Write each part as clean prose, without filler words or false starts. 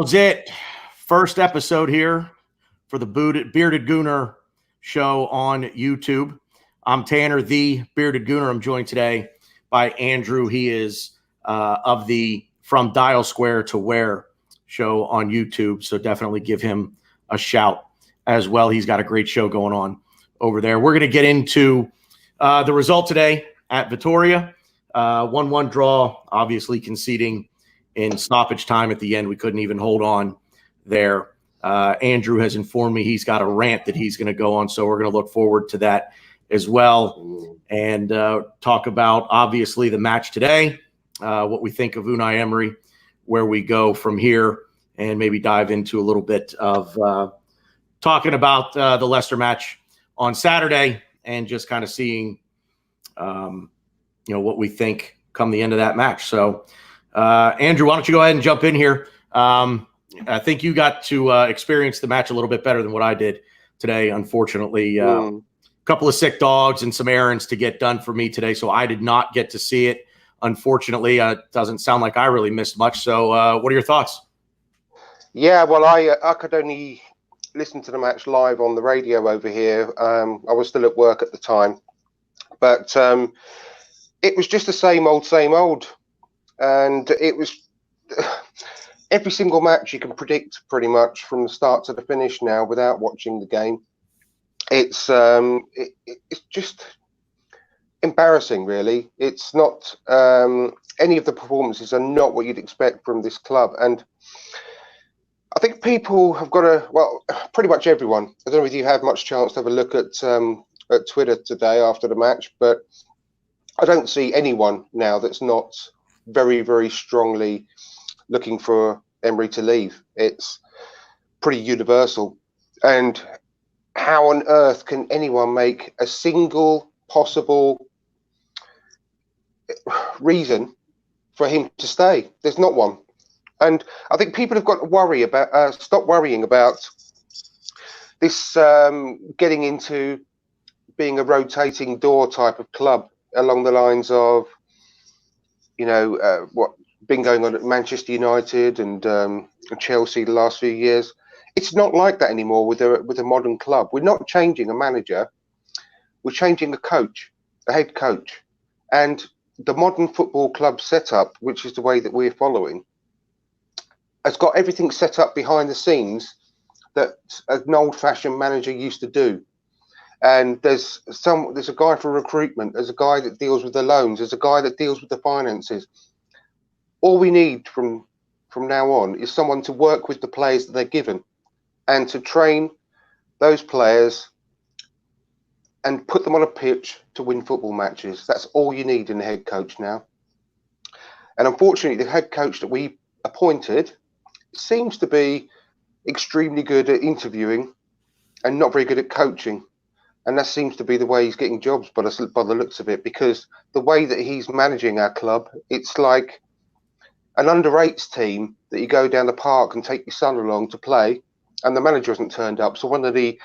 How's it? First episode here for the Bearded Gooner Show on YouTube. I'm Tanner, the Bearded Gooner. I'm joined today by Andrew. He is of the From Dial Square to Where show on YouTube, so definitely give him a shout as well. He's got a great show going on over there. We're going to get into the result today at Vitoria. 1-1 draw, obviously conceding in stoppage time at the end. We couldn't even hold on there. Andrew has informed me he's got a rant that he's going to go on, so we're going to look forward to that as well and talk about, obviously, the match today, what we think of Unai Emery, where we go from here, and maybe dive into a little bit of talking about the Leicester match on Saturday and just kind of seeing what we think come the end of that match. So, Andrew, why don't you go ahead and jump in here? I think you got to experience the match a little bit better than what I did today. Unfortunately, a couple of sick dogs and some errands to get done for me today, so I did not get to see it. Unfortunately, it doesn't sound like I really missed much. So what are your thoughts? Yeah, well, I could only listen to the match live on the radio over here. I was still at work at the time. But it was just the same old. And it was every single match you can predict pretty much from the start to the finish now without watching the game. It's just embarrassing, really. It's not any of the performances are not what you'd expect from this club. And I think people have got to, well, pretty much everyone. I don't know if you had much chance to have a look at Twitter today after the match, but I don't see anyone now that's not very, very strongly looking for Emery to leave. It's pretty universal. And how on earth can anyone make a single possible reason for him to stay? There's not one. And I think people have got to worry about, stop worrying about this getting into being a rotating door type of club along the lines of, what been going on at Manchester United and Chelsea the last few years. It's not like that anymore with a modern club. We're not changing a manager. We're changing a coach, a head coach. And the modern football club setup, which is the way that we're following, has got everything set up behind the scenes that an old-fashioned manager used to do. And there's a guy for recruitment, there's a guy that deals with the loans, there's a guy that deals with the finances. All we need from now on is someone to work with the players that they're given and to train those players and put them on a pitch to win football matches. That's all you need in a head coach now. And unfortunately, the head coach that we appointed seems to be extremely good at interviewing and not very good at coaching. And that seems to be the way he's getting jobs by the looks of it, because the way that he's managing our club, it's like an under-8s team that you go down the park and take your son along to play, and the manager hasn't turned up. So one of the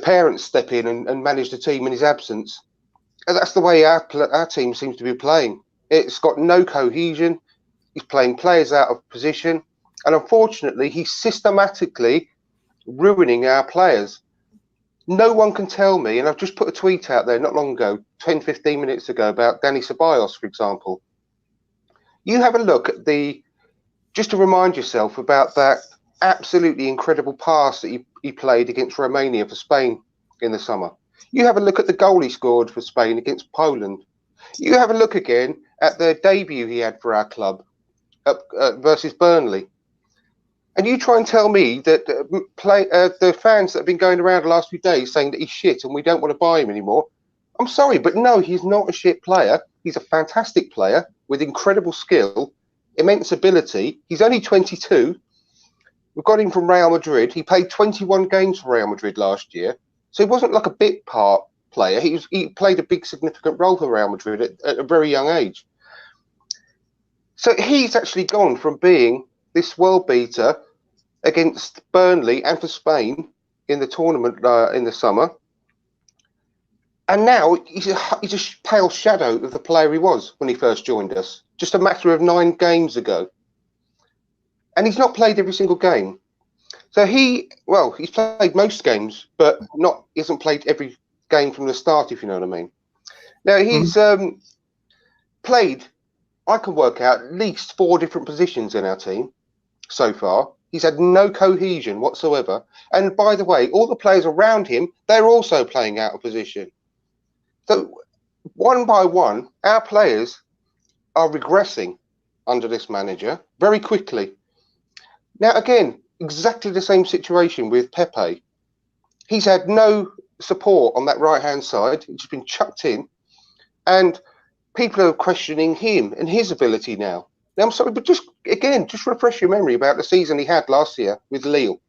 parents step in and manage the team in his absence. And that's the way our team seems to be playing. It's got no cohesion. He's playing players out of position. And unfortunately, he's systematically ruining our players. No one can tell me, and I've just put a tweet out there not long ago, 10, 15 minutes ago, about Danny Ceballos, for example. You have a look at just to remind yourself about that absolutely incredible pass that he played against Romania for Spain in the summer. You have a look at the goal he scored for Spain against Poland. You have a look again at the debut he had for our club versus Burnley. And you try and tell me that the fans that have been going around the last few days saying that he's shit and we don't want to buy him anymore. I'm sorry, but no, he's not a shit player. He's a fantastic player with incredible skill, immense ability. He's only 22. We've got him from Real Madrid. He played 21 games for Real Madrid last year. So he wasn't like a bit part player. He played a big significant role for Real Madrid at a very young age. So he's actually gone from being this world beater against Burnley and for Spain in the tournament in the summer. And now he's a pale shadow of the player he was when he first joined us, just a matter of 9 games ago. and he's not played every single game. So he's played most games, but he hasn't played every game from the start, if you know what I mean. Now, he's played, I can work out, at least 4 different positions in our team so far. He's had no cohesion whatsoever. And by the way, all the players around him, they're also playing out of position. So one by one, our players are regressing under this manager very quickly. Now, again, exactly the same situation with Pepe. He's had no support on that right-hand side. He's just been chucked in. And people are questioning him and his ability now. Now, I'm sorry, but just refresh your memory about the season he had last year with Lille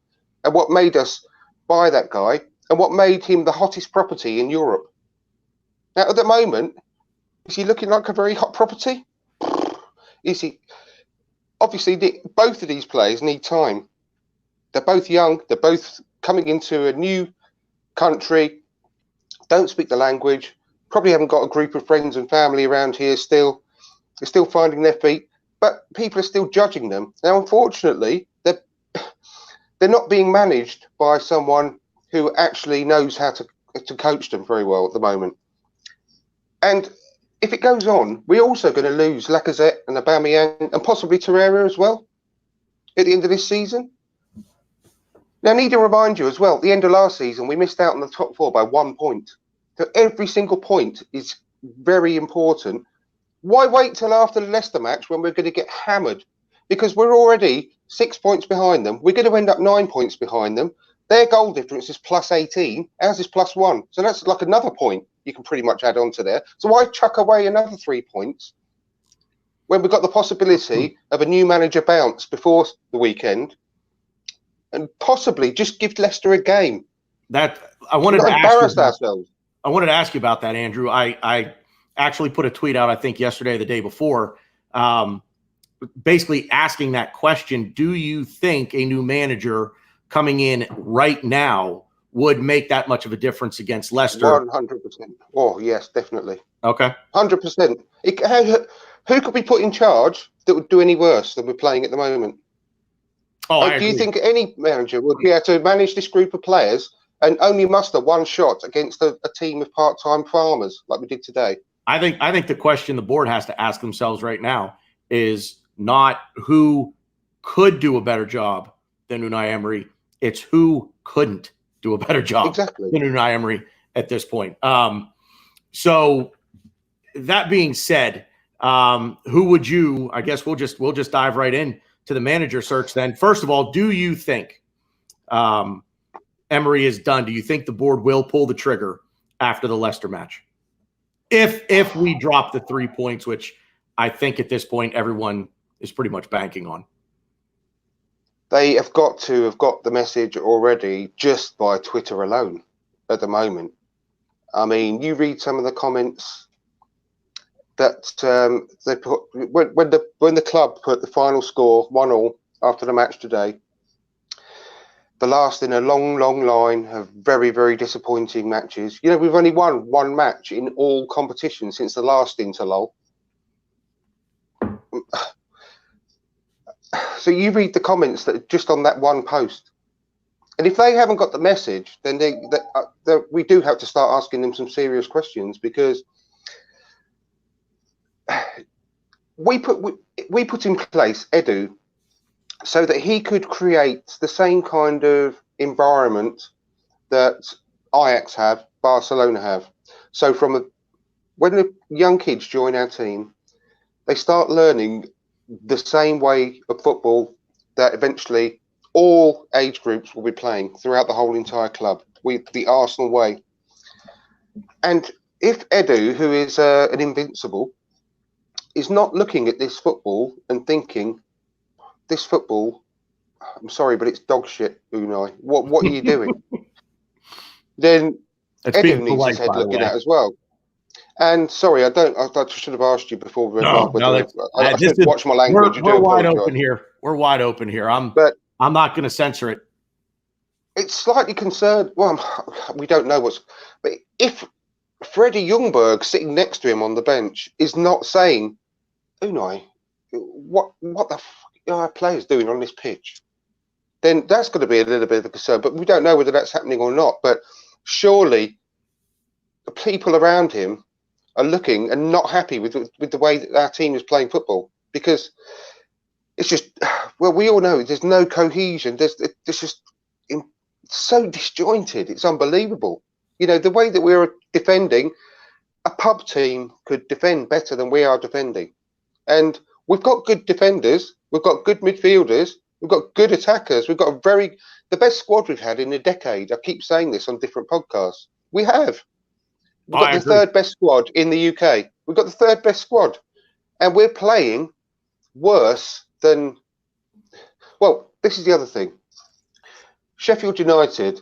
and what made us buy that guy and what made him the hottest property in Europe. Now, at the moment, is he looking like a very hot property? Is he? Obviously, both of these players need time. They're both young. They're both coming into a new country, don't speak the language, probably haven't got a group of friends and family around here still. They're still finding their feet, but people are still judging them. Now, unfortunately, they're not being managed by someone who actually knows how to coach them very well at the moment. And if it goes on, we're also going to lose Lacazette and Aubameyang and possibly Torreira as well at the end of this season. Now, I need to remind you as well, at the end of last season, we missed out on the top 4 by 1 point. So every single point is very important. Why wait till after the Leicester match when we're going to get hammered? Because we're already 6 points behind them. We're going to end up 9 points behind them. Their goal difference is plus 18. Ours is plus 1. So that's like another point you can pretty much add on to there. So why chuck away another 3 points when we've got the possibility of a new manager bounce before the weekend? And possibly just give Leicester a game. I wanted to ask you about that, Andrew. I actually put a tweet out, I think yesterday or the day before, basically asking that question. Do you think a new manager coming in right now would make that much of a difference against Leicester? 100%. Oh, yes, definitely. Okay. 100%. Who could be put in charge that would do any worse than we're playing at the moment? Oh, do you think any manager would be able to manage this group of players and only muster one shot against a team of part-time farmers like we did today? I think the question the board has to ask themselves right now is not who could do a better job than Unai Emery. It's who couldn't do a better job than Unai Emery at this point. So that being said, who would you? I guess we'll just dive right in to the manager search then. First of all, do you think Emery is done? Do you think the board will pull the trigger after the Leicester match? If we drop the 3 points, which I think at this point everyone is pretty much banking on. They have got to have got the message already just by Twitter alone at the moment. I mean, you read some of the comments that they put when the club put the final score 1-1 after the match today. The last in a long, long line of very, very disappointing matches. You know, we've only won 1 match in all competitions since the last interlull. So you read the comments that are just on that one post. And if they haven't got the message, then we do have to start asking them some serious questions, because we put in place Edu so that he could create the same kind of environment that Ajax have, Barcelona have. So when the young kids join our team, they start learning the same way of football that eventually all age groups will be playing throughout the whole entire club, with the Arsenal way. And if Edu, who is an invincible, is not looking at this football and thinking, this football, I'm sorry, but it's dog shit, Unai. What are you doing? Then Edu needs his head looking at as well. And sorry, I should have asked you before we went live. I should watch my language. We're wide open here. We're wide open here. I'm not going to censor it. It's slightly concerned. Well, we don't know but if Freddie Ljungberg sitting next to him on the bench is not saying, Unai, what the fuck? our players doing on this pitch, then that's going to be a little bit of a concern. But we don't know whether that's happening or not. But surely the people around him are looking and not happy with the way that our team is playing football, because it's just, well, we all know there's no cohesion. There's just so disjointed. It's unbelievable. You know, the way that we're defending, a pub team could defend better than we are defending. And we've got good defenders. We've got good midfielders. We've got good attackers. We've got the best squad we've had in a decade. I keep saying this on different podcasts. We have. We've got the third best squad in the UK. We've got the third best squad. And we're playing worse than... Well, this is the other thing. Sheffield United...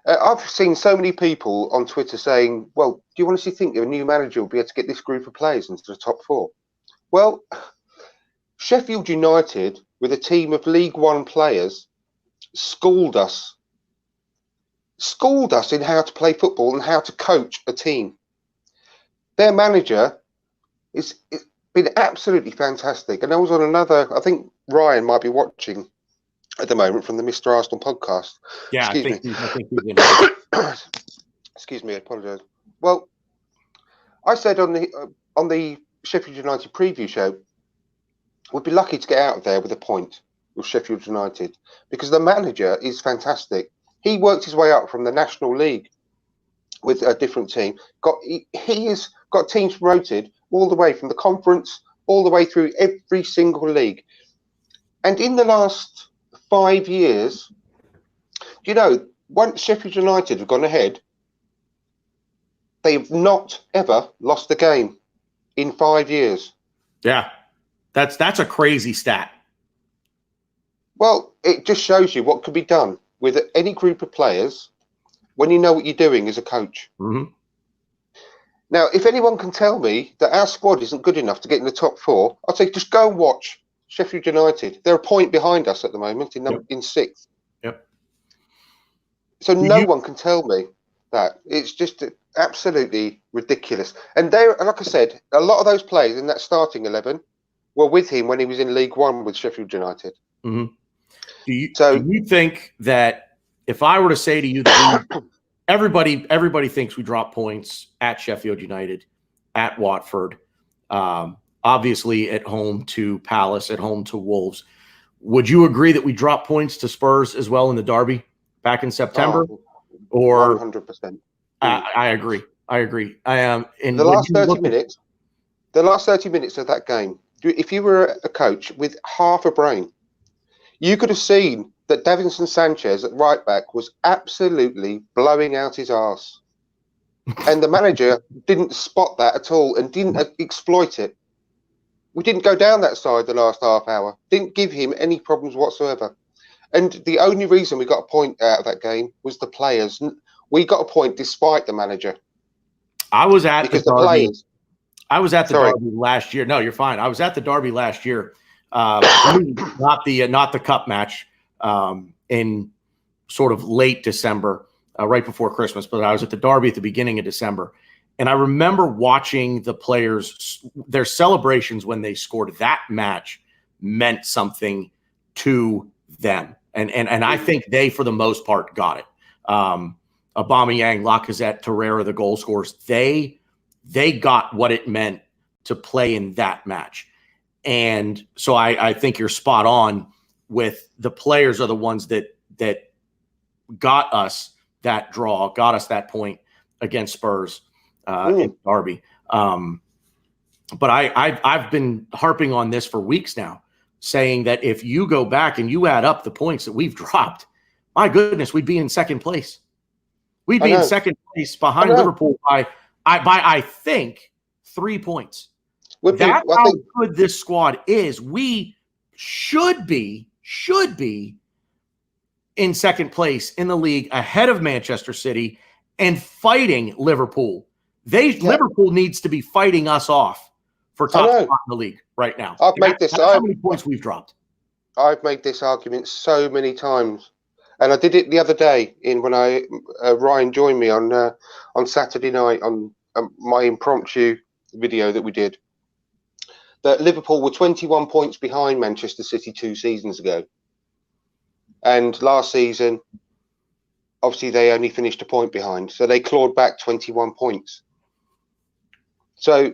I've seen so many people on Twitter saying, well, do you honestly think a new manager will be able to get this group of players into the top four? Well, Sheffield United, with a team of League One players, schooled us in how to play football and how to coach a team. Their manager it's been absolutely fantastic. And I was on another, I think Ryan might be watching at the moment from the Mr. Arsenal podcast. Yeah, I think excuse me, I apologise. Well, I said on the Sheffield United preview show, we'd be lucky to get out of there with a point with Sheffield United, because the manager is fantastic. He worked his way up from the National League with a different team. He has got teams promoted all the way from the conference, all the way through every single league. And in the last 5 years, you know, once Sheffield United have gone ahead, they've not ever lost a game in 5 years. Yeah, that's a crazy stat. Well, it just shows you what could be done with any group of players when you know what you're doing as a coach. Mm-hmm. Now, if anyone can tell me that our squad isn't good enough to get in the top four, I'd say just go and watch Sheffield United. They're a point behind us at the moment in sixth. Yep. So no one can tell me that. It's just absolutely ridiculous. And like I said, a lot of those players in that starting 11 were with him when he was in League One with Sheffield United. Mm-hmm. Do you think that if I were to say to you that everybody thinks we drop points at Sheffield United, at Watford, obviously at home to Palace, at home to Wolves, would you agree that we drop points to Spurs as well in the derby back in September? Or 100%. I agree. I am. In the last 30 minutes of that game, if you were a coach with half a brain, you could have seen that Davinson Sanchez at right back was absolutely blowing out his arse. And the manager didn't spot that at all and didn't exploit it. We didn't go down that side the last half hour. Didn't give him any problems whatsoever. And the only reason we got a point out of that game was the players. We got a point despite the manager. I was at the Derby. I was at the Sorry. Derby last year. No, you're fine. I was at the Derby last year. Not the cup match in sort of late December, right before Christmas. But I was at the Derby at the beginning of December. And I remember watching the players, their celebrations when they scored. That match meant something to them. And I think they, for the most part, got it. Aubameyang, Lacazette, Torreira, the goal scorers, they got what it meant to play in that match. And so I think you're spot on with the players are the ones that got us that draw, got us that point against Spurs in Derby. But I've been harping on this for weeks now, saying that if you go back and you add up the points that we've dropped, my goodness, we'd be in second place. We'd be in second place behind Liverpool by I think 3 points. That's how good this squad is. We should be in second place in the league ahead of Manchester City and fighting Liverpool. Liverpool needs to be fighting us off for top spot in the league right now. That's how many points we've dropped. I've made this argument so many times, and I did it the other day when Ryan joined me on Saturday night on my impromptu video that we did. that Liverpool were 21 points behind Manchester City 2 seasons ago. And last season, obviously, they only finished a point behind. So they clawed back 21 points. So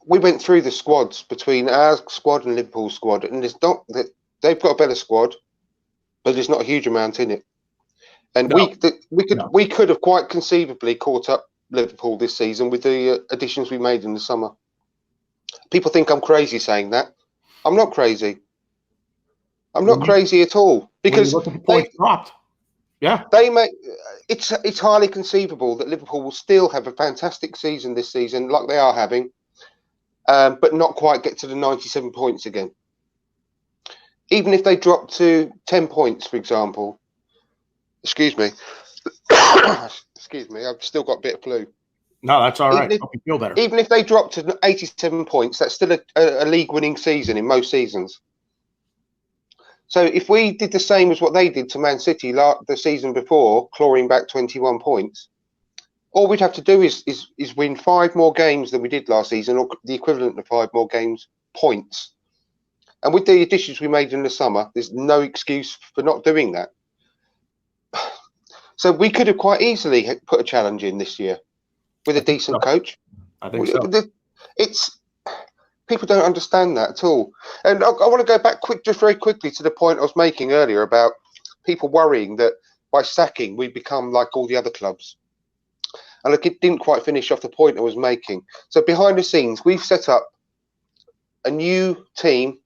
we went through the squads between our squad and Liverpool's squad, and it's not that they've got a better squad, but there's not a huge amount in it. And we could have quite conceivably caught up Liverpool this season with the additions we made in the summer. People think I'm crazy saying that. I'm not crazy. I'm not crazy at all, because points dropped. Yeah, it's highly conceivable that Liverpool will still have a fantastic season this season, like they are having, but not quite get to the 97 points again. Even if they drop to 10 points, for example. Excuse me. Excuse me. I've still got a bit of flu. No, that's all right. Hope you feel better. Even if they drop to 87 points, that's still a league-winning season in most seasons. So if we did the same as what they did to Man City the season before, clawing back 21 points, all we'd have to do is win 5 more games than we did last season, or the equivalent of 5 more games points. And with the additions we made in the summer, there's no excuse for not doing that. So we could have quite easily put a challenge in this year with a decent coach. I think so. People don't understand that at all. And I want to go back just very quickly to the point I was making earlier about people worrying that by sacking, we become like all the other clubs. And look, it didn't quite finish off the point I was making. So behind the scenes, we've set up a new team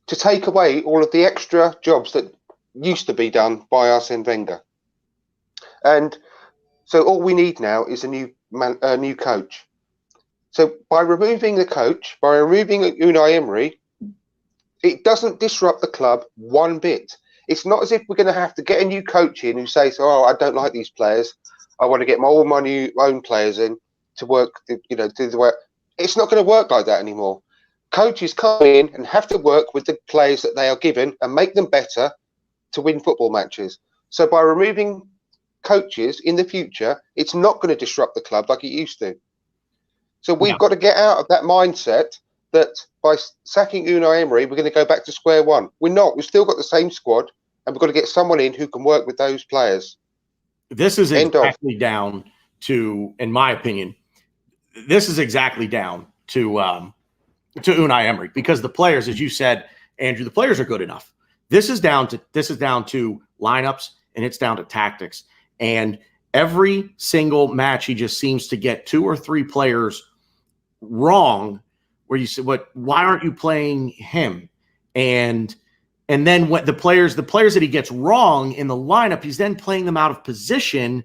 to take away all of the extra jobs that used to be done by Arsene Wenger. And so all we need now is a new coach. So by removing the coach, by removing Unai Emery, it doesn't disrupt the club one bit. It's not as if we're going to have to get a new coach in who says, "Oh, I don't like these players. I want to get all my own players in to work, do the work." It's not going to work like that anymore. Coaches come in and have to work with the players that they are given and make them better to win football matches. So by removing coaches in the future, it's not going to disrupt the club like it used to. So we've got to get out of that mindset that by sacking Unai Emery, we're going to go back to square one. We're not. We've still got the same squad, and we've got to get someone in who can work with those players. This is exactly down to, in my opinion, this is exactly down to Unai Emery, because the players, as you said, Andrew, the players are good enough. This is down to lineups, and it's down to tactics. And every single match, he just seems to get 2 or 3 players wrong, where you say, why aren't you playing him? And then what the players that he gets wrong in the lineup, he's then playing them out of position,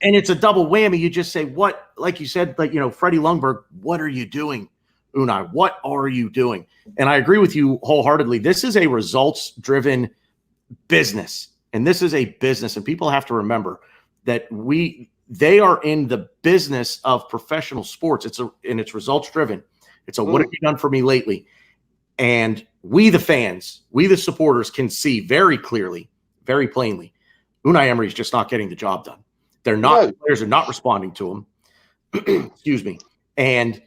and it's a double whammy. You just say, what, like you said, Freddie Ljungberg, what are you doing, Unai? What are you doing? And I agree with you wholeheartedly. This is a results-driven business, and this is a business, and people have to remember that they are in the business of professional sports. It's results driven. It's what have you done for me lately? And we, the fans, we, the supporters, can see very clearly, very plainly, Unai Emery is just not getting the job done. They're not. No. Players are not responding to him. Excuse me. And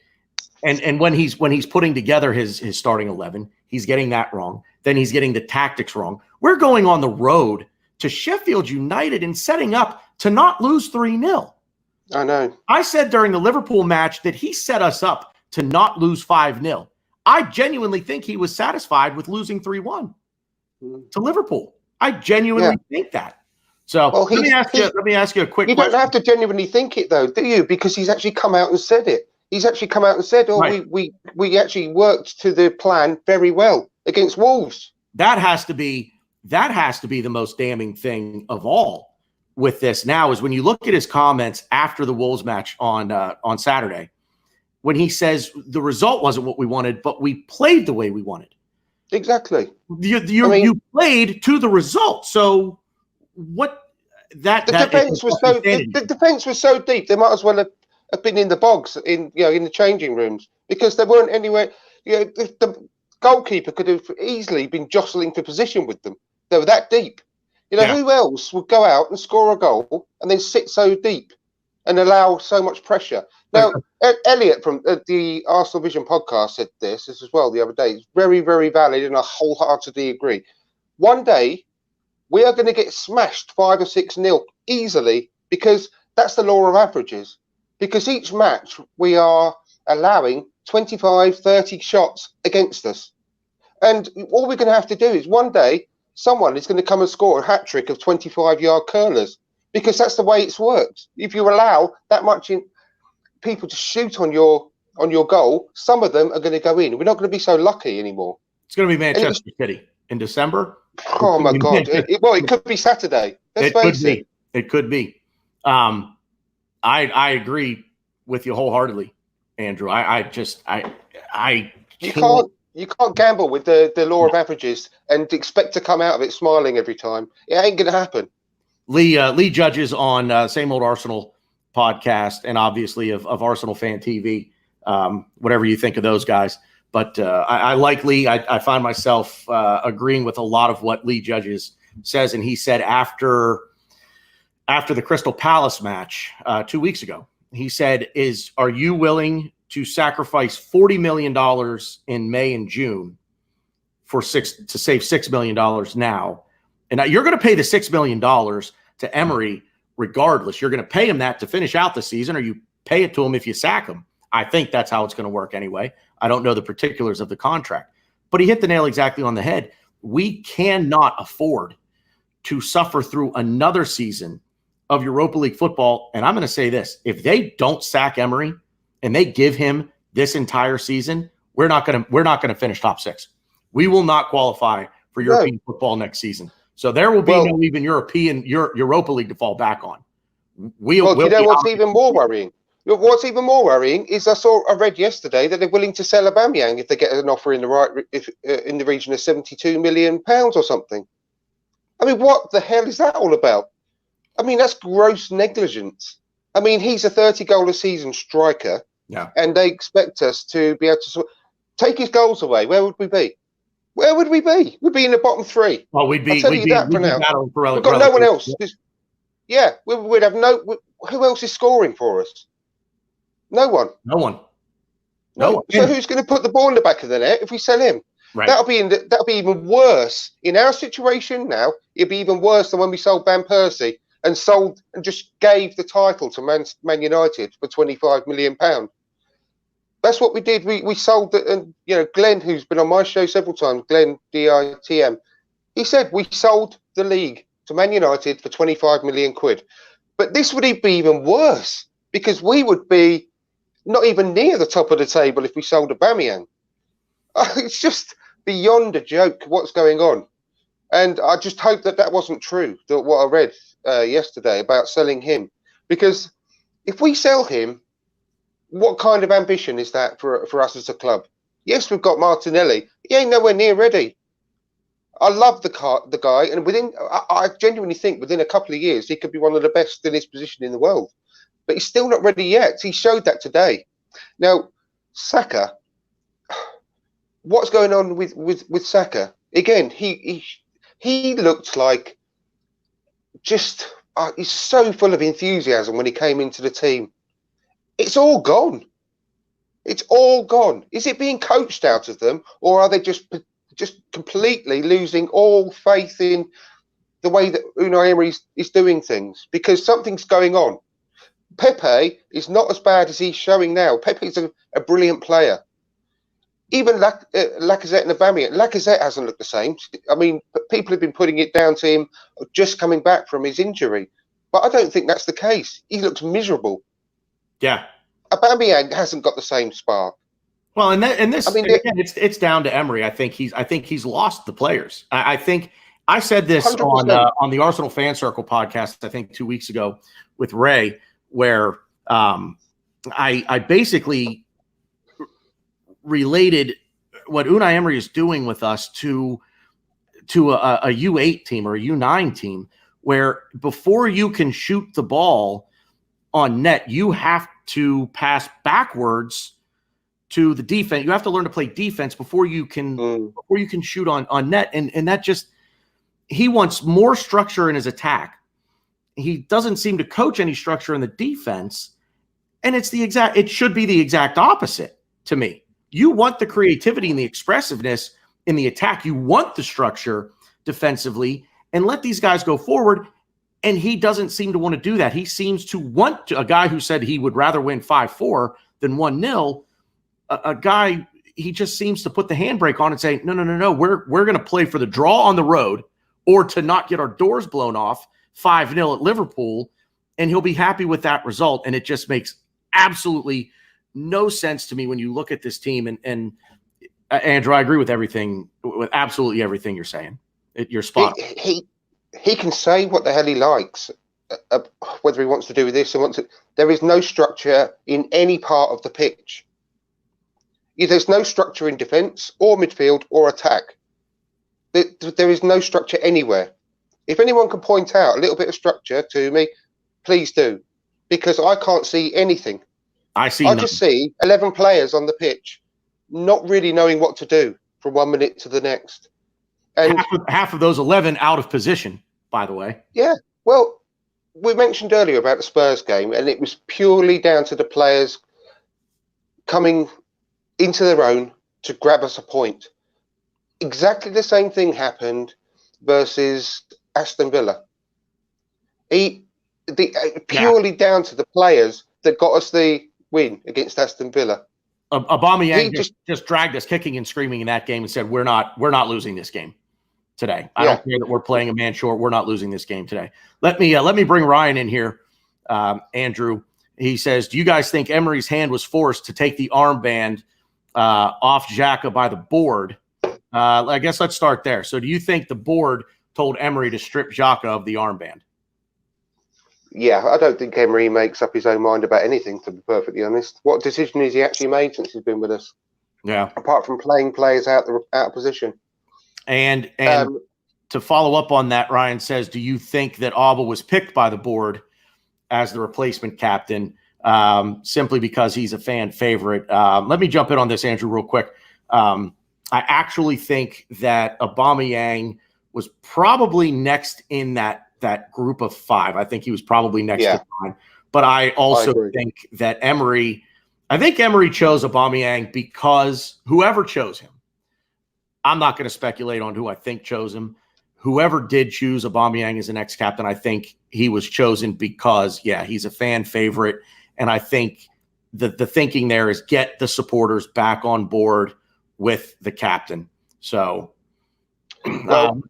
when he's putting together his starting 11, he's getting that wrong. Then he's getting the tactics wrong. We're going on the road to Sheffield United and setting up to not lose 3-0. I know. I said during the Liverpool match that he set us up to not lose 5-0. I genuinely think he was satisfied with losing 3-1 to Liverpool. I genuinely think that. So let me ask you a quick question. You don't have to genuinely think it, though, do you? Because he's actually come out and said it. He's actually come out and said, right. we actually worked to the plan very well against Wolves. That has to be the most damning thing of all with this now, is when you look at his comments after the Wolves match on Saturday, when he says the result wasn't what we wanted, but we played the way we wanted. Exactly. You played to the result. So what the defense was so deep, they might as well have been in the bogs in the changing rooms, because they weren't anywhere. The goalkeeper could have easily been jostling for position with them. They were that deep. Who else would go out and score a goal and then sit so deep and allow so much pressure? Now, Elliot from the Arsenal Vision podcast said this as well the other day. It's very, very valid, and I wholeheartedly agree. One day, we are going to get smashed 5 or 6-0 easily, because that's the law of averages. Because each match, we are allowing 25, 30 shots against us. And all we're going to have to do is one day, someone is going to come and score a hat-trick of 25-yard curlers, because that's the way it's worked. If you allow that much people to shoot on your goal, some of them are going to go in. We're not going to be so lucky anymore. It's going to be Manchester City in December. Oh my God! It could be Saturday. Let's face it. It could be. I agree with you wholeheartedly, Andrew. You can't gamble with the law of averages and expect to come out of it smiling every time. It ain't going to happen. Lee Judges on Same Old Arsenal podcast, and obviously of Arsenal Fan TV, whatever you think of those guys. But I like Lee. I find myself agreeing with a lot of what Lee Judges says. And he said after the Crystal Palace match 2 weeks ago, he said, are you willing to sacrifice $40 million in May and June to save $6 million now? And you're going to pay the $6 million to Emery regardless. You're going to pay him that to finish out the season, or you pay it to him if you sack him. I think that's how it's going to work anyway. I don't know the particulars of the contract, but he hit the nail exactly on the head. We cannot afford to suffer through another season of Europa League football. And I'm going to say this: if they don't sack Emery and they give him this entire season, we're not going to finish top 6. We will not qualify for European football next season. So there will be no even Europa League to fall back on. You know what's even more worrying? What's even more worrying is I read yesterday that they're willing to sell Aubameyang if they get an offer in the region of £72 million or something. I mean, what the hell is that all about? I mean, that's gross negligence. I mean, he's a 30-goal a season striker, and they expect us to be able to take his goals away. Where would we be? Where would we be? We'd be in the bottom 3. Well, we'd be for now. We've got no one else. Yeah, we'd have who else is scoring for us? No one. So who's going to put the ball in the back of the net if we sell him? Right. That'll be even worse in our situation now. It'd be even worse than when we sold Van Persie and just gave the title to Man United for £25 million. That's what we did. We sold and Glenn, who's been on my show several times, Glenn DITM, he said we sold the league to Man United for 25 million quid. But this would be even worse, because we would be not even near the top of the table if we sold Aubameyang. It's just beyond a joke what's going on. And I just hope that wasn't true, what I read yesterday about selling him. Because if we sell him, what kind of ambition is that for us as a club? Yes, we've got Martinelli. He ain't nowhere near ready. I love the guy, and I genuinely think within a couple of years he could be one of the best in his position in the world. But he's still not ready yet. He showed that today. Now, Saka, what's going on with Saka? Again, he looked like just he's so full of enthusiasm when he came into the team. It's all gone. It's all gone. Is it being coached out of them, or are they just completely losing all faith in the way that Unai Emery is doing things? Because something's going on. Pepe is not as bad as he's showing now. Pepe is a brilliant player. Even Lacazette and Aubameyang. Lacazette hasn't looked the same. I mean, people have been putting it down to him just coming back from his injury. But I don't think that's the case. He looks miserable. Yeah. Aubameyang hasn't got the same spark. Well, it's down to Emery. I think he's lost the players. I think I said this 100%. on the Arsenal Fan Circle podcast, I think 2 weeks ago with Ray, where I basically related what Unai Emery is doing with us to a U8 team or a U9 team, where before you can shoot the ball on net, you have to pass backwards to the defense. You have to learn to play defense before you can shoot on net. And that just, he wants more structure in his attack. He doesn't seem to coach any structure in the defense. And it should be the exact opposite to me. You want the creativity and the expressiveness in the attack. You want the structure defensively, and let these guys go forward. And he doesn't seem to want to do that. He seems to want a guy who said he would rather win 5-4 than 1-0. A guy, he just seems to put the handbrake on and say, no. We're going to play for the draw on the road or to not get our doors blown off 5-0 at Liverpool. And he'll be happy with that result. And it just makes absolutely no sense to me when you look at this team. And Andrew, I agree with absolutely everything you're saying. You're spot on. He can say what the hell he likes, whether he wants to do this or wants to. There is no structure in any part of the pitch. There's no structure in defence or midfield or attack. There is no structure anywhere. If anyone can point out a little bit of structure to me, please do, because I can't see anything. I just see 11 players on the pitch, not really knowing what to do from 1 minute to the next. And half of those 11 out of position, by the way. Yeah. Well, we mentioned earlier about the Spurs game, and it was purely down to the players coming into their own to grab us a point. Exactly the same thing happened versus Aston Villa. Purely down to the players that got us the win against Aston Villa. Aubameyang just dragged us kicking and screaming in that game and said, we're not losing this game today. I don't care that we're playing a man short. We're not losing this game today. Let me bring Ryan in here. Andrew, he says, do you guys think Emery's hand was forced to take the armband off Xhaka by the board? I guess let's start there. So do you think the board told Emery to strip Xhaka of the armband? Yeah, I don't think Emery makes up his own mind about anything, to be perfectly honest. What decision has he actually made since he's been with us? Yeah. Apart from playing players out of position. And to follow up on that, Ryan says, do you think that Auba was picked by the board as the replacement captain simply because he's a fan favorite? Let me jump in on this, Andrew, real quick. I actually think that Aubameyang was probably next in that group of five. I think he was probably next to Ryan. But I also think that Emery chose Aubameyang because whoever chose him, I'm not going to speculate on who I think chose him. Whoever did choose Aubameyang as the next captain, I think he was chosen because, he's a fan favorite. And I think the thinking there is get the supporters back on board with the captain. So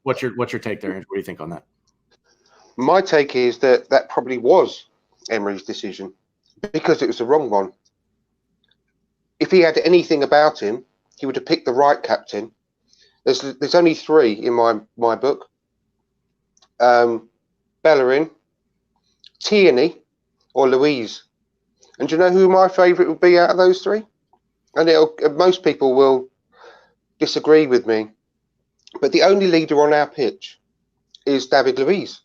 what's your take there, Andrew? What do you think on that? My take is that probably was Emery's decision because it was the wrong one. If he had anything about him, he would have picked the right captain. There's only three in my book. Bellerin, Tierney, or Louise. And do you know who my favourite would be out of those three? And most people will disagree with me. But the only leader on our pitch is David Luiz.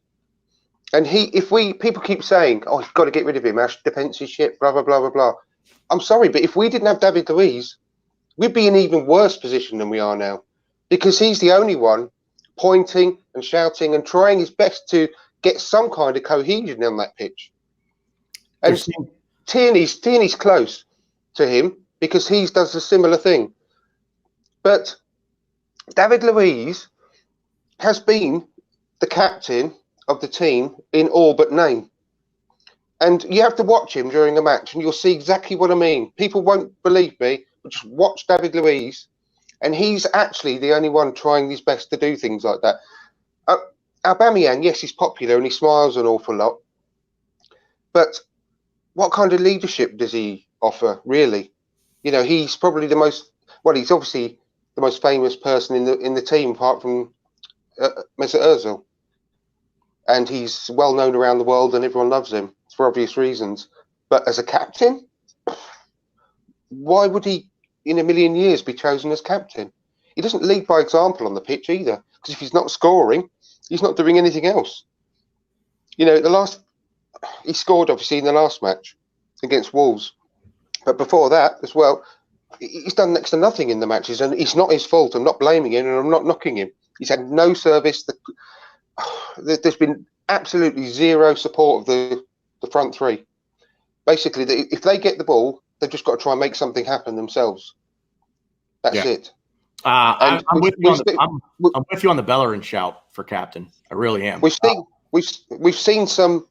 And people keep saying, oh, you've got to get rid of him, our defence is shit, blah, blah, blah, blah, blah. I'm sorry, but if we didn't have David Luiz, we'd be in an even worse position than we are now. Because he's the only one pointing and shouting and trying his best to get some kind of cohesion on that pitch. And Tierney's close to him because he does a similar thing. But David Luiz has been the captain of the team in all but name. And you have to watch him during a match and you'll see exactly what I mean. People won't believe me, but just watch David Luiz. And he's actually the only one trying his best to do things like that. Aubameyang, yes, he's popular and he smiles an awful lot. But what kind of leadership does he offer, really? He's probably he's obviously the most famous person in the team, apart from Mesut Ozil. And he's well known around the world and everyone loves him for obvious reasons. But as a captain, why would he in a million years be chosen as captain? He doesn't lead by example on the pitch either, because if he's not scoring, he's not doing anything else. He scored obviously in the last match against Wolves, but before that as well, he's done next to nothing in the matches, and it's not his fault. I'm not blaming him and I'm not knocking him. He's had no service. There's been absolutely zero support of the front three. basically, if they get the ball, they've just got to try and make something happen themselves. That's it. I'm with you on the Bellerin shout for captain. I really am. We've seen some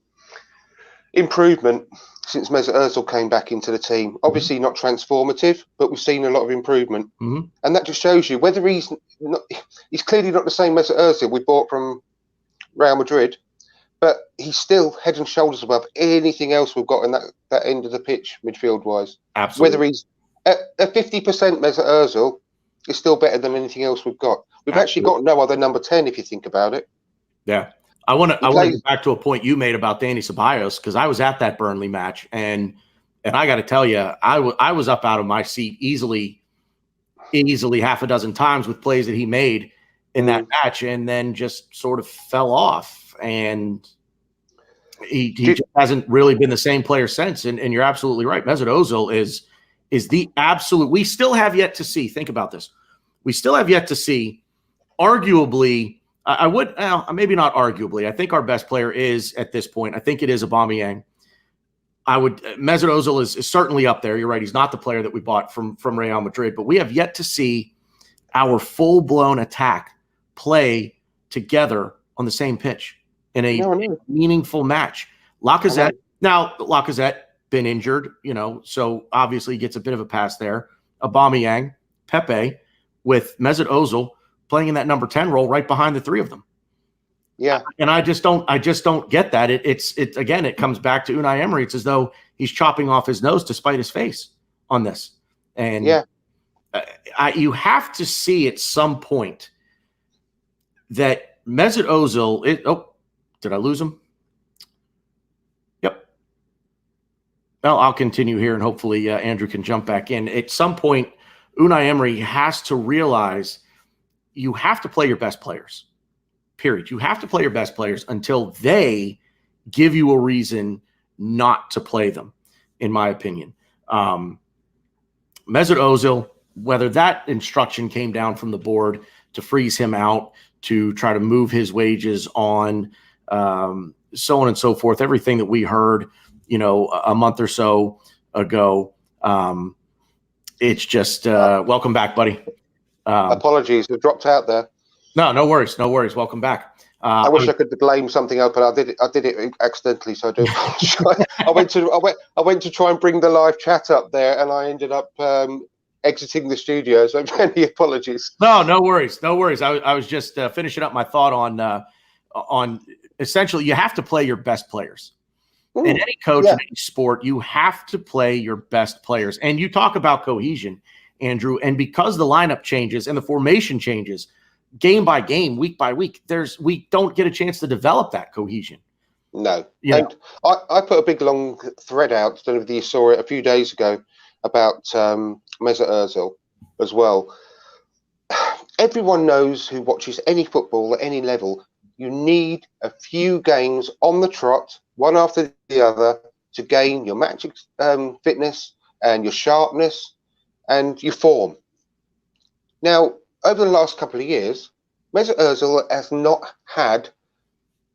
improvement since Mesut Ozil came back into the team. Obviously not transformative, but we've seen a lot of improvement, and that just shows you whether he's clearly not the same Mesut Ozil we bought from Real Madrid, but he's still head and shoulders above anything else we've got in that end of the pitch midfield wise. Absolutely. Whether he's at 50% Mesut Ozil, is still better than anything else we've got. We've actually got no other number 10 if you think about it. Yeah. I want to get back to a point you made about Danny Ceballos, because I was at that Burnley match, and I got to tell you, I was up out of my seat easily half a dozen times with plays that he made in that match, and then just sort of fell off, and he just hasn't really been the same player since. And you're absolutely right. Mesut Ozil is the absolute. We still have yet to see. Think about this. We still have yet to see, arguably. I would maybe not arguably. I think our best player is at this point. I think it is Aubameyang. Mesut Ozil is certainly up there. You're right. He's not the player that we bought from Real Madrid, but we have yet to see our full blown attack play together on the same pitch in a meaningful match. Lacazette been injured, so obviously gets a bit of a pass there. Aubameyang, Pepe, with Mesut Ozil playing in that number 10 role right behind the three of them. Yeah. And I just don't get that. It comes back to Unai Emery. It's as though he's chopping off his nose to spite his face on this. And you have to see at some point that Mesut Ozil did I lose him? Yep. Well, I'll continue here and hopefully Andrew can jump back in. At some point, Unai Emery has to realize you have to play your best players, period. You have to play your best players until they give you a reason not to play them, in my opinion. Mesut Ozil, whether that instruction came down from the board to freeze him out, to try to move his wages on, so on and so forth, everything that we heard, a month or so ago, it's just welcome back, buddy. Apologies, I dropped out there. No worries. Welcome back. I wish I could blame something else, but I did it accidentally, so I do apologize. I went to try and bring the live chat up there, and I ended up exiting the studio. So many apologies. No worries. I was just finishing up my thought on essentially you have to play your best players. In any coach in any sport, you have to play your best players. And you talk about cohesion, Andrew, and because the lineup changes and the formation changes game by game, week by week, we don't get a chance to develop that cohesion. No. And I put a big long thread out, I don't know if you saw it a few days ago, about Mesut Ozil as well. Everyone knows who watches any football at any level, you need a few games on the trot, one after the other, to gain your match fitness and your sharpness and your form. Now, over the last couple of years, Mesut Ozil has not had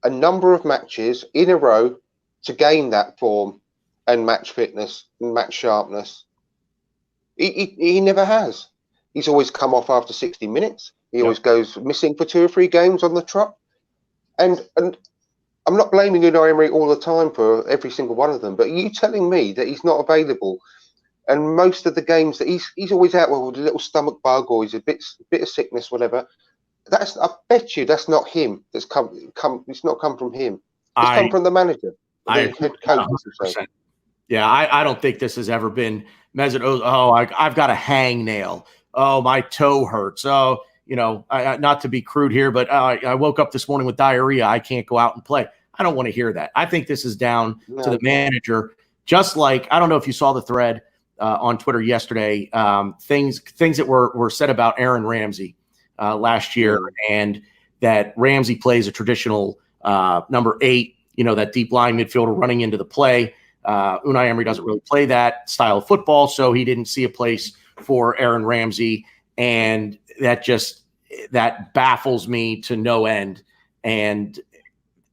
a number of matches in a row to gain that form and match fitness and match sharpness. He never has. He's always come off after 60 minutes. He always goes missing for 2 or 3 games on the trot. And I'm not blaming Unai Emery all the time for every single one of them, but are you telling me that he's not available? And most of the games that he's always out with a little stomach bug or he's a bit of sickness, whatever. I bet you that's not him. It's not come from him. It's come from the manager, the head coach. Yeah, I don't think this has ever been Mesut Ozil. Oh, I've got a hangnail. Oh, my toe hurts. Oh, not to be crude here, but I woke up this morning with diarrhea. I can't go out and play. I don't want to hear that. I think this is down to the manager. Just like, I don't know if you saw the thread on Twitter yesterday, things that were said about Aaron Ramsey last year, and that Ramsey plays a traditional number 8, that deep lying midfielder running into the play. Unai Emery doesn't really play that style of football, so he didn't see a place for Aaron Ramsey, and that baffles me to no end. And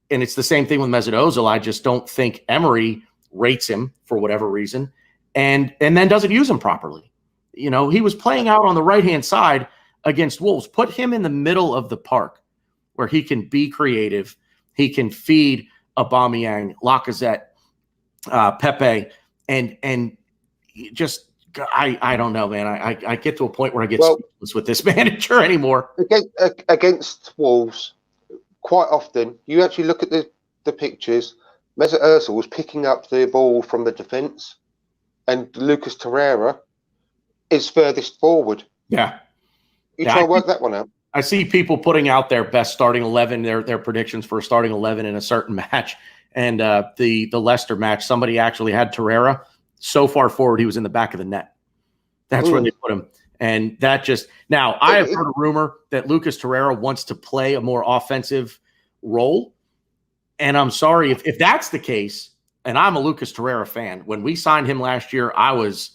it's the same thing with Mesut Ozil. I just don't think Emery rates him for whatever reason, and then doesn't use him properly. You know, he was playing out on the right-hand side against Wolves. Put him in the middle of the park where he can be creative. He can feed Aubameyang, Lacazette, Pepe, and just I don't know, man. I get to a point where I get speechless with this manager anymore. Against Wolves, quite often you actually look at the pictures. Mesut Ozil was picking up the ball from the defence, and Lucas Torreira is furthest forward. Yeah. You try and work that one out. I see people putting out their best starting 11, their predictions for a starting 11 in a certain match. And the Leicester match, somebody actually had Torreira so far forward, he was in the back of the net. That's where they put him. And that just – now, I have heard a rumor that Lucas Torreira wants to play a more offensive role. And I'm sorry, if that's the case, and I'm a Lucas Torreira fan, when we signed him last year, I was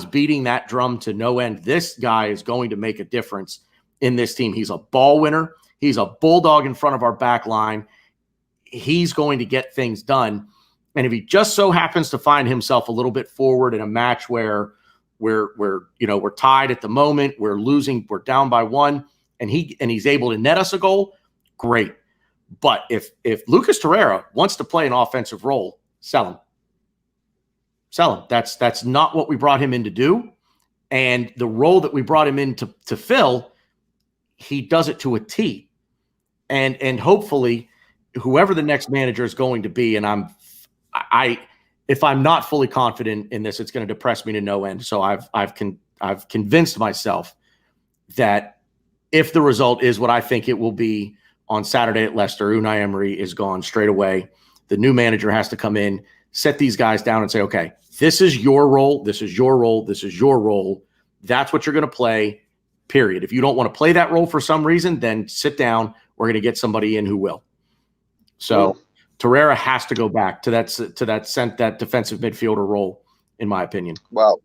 beating that drum to no end. This guy is going to make a difference in this team. He's a ball winner. He's a bulldog in front of our back line. He's going to get things done. And if he just so happens to find himself a little bit forward in a match where we're tied at the moment, we're losing, we're down by 1, and he's able to net us a goal, great. But if Lucas Torreira wants to play an offensive role, sell him. Sell him. That's not what we brought him in to do. And the role that we brought him in to fill, he does it to a T. And hopefully whoever the next manager is going to be, and if I'm not fully confident in this, it's going to depress me to no end. So I've convinced myself that if the result is what I think it will be on Saturday at Leicester, Unai Emery is gone straight away. The new manager has to come in, set these guys down and say, okay, this is your role. This is your role. This is your role. That's what you're going to play, period. If you don't want to play that role for some reason, then sit down. We're going to get somebody in who will. So Torreira has to go back to that defensive midfielder role, in my opinion. Well,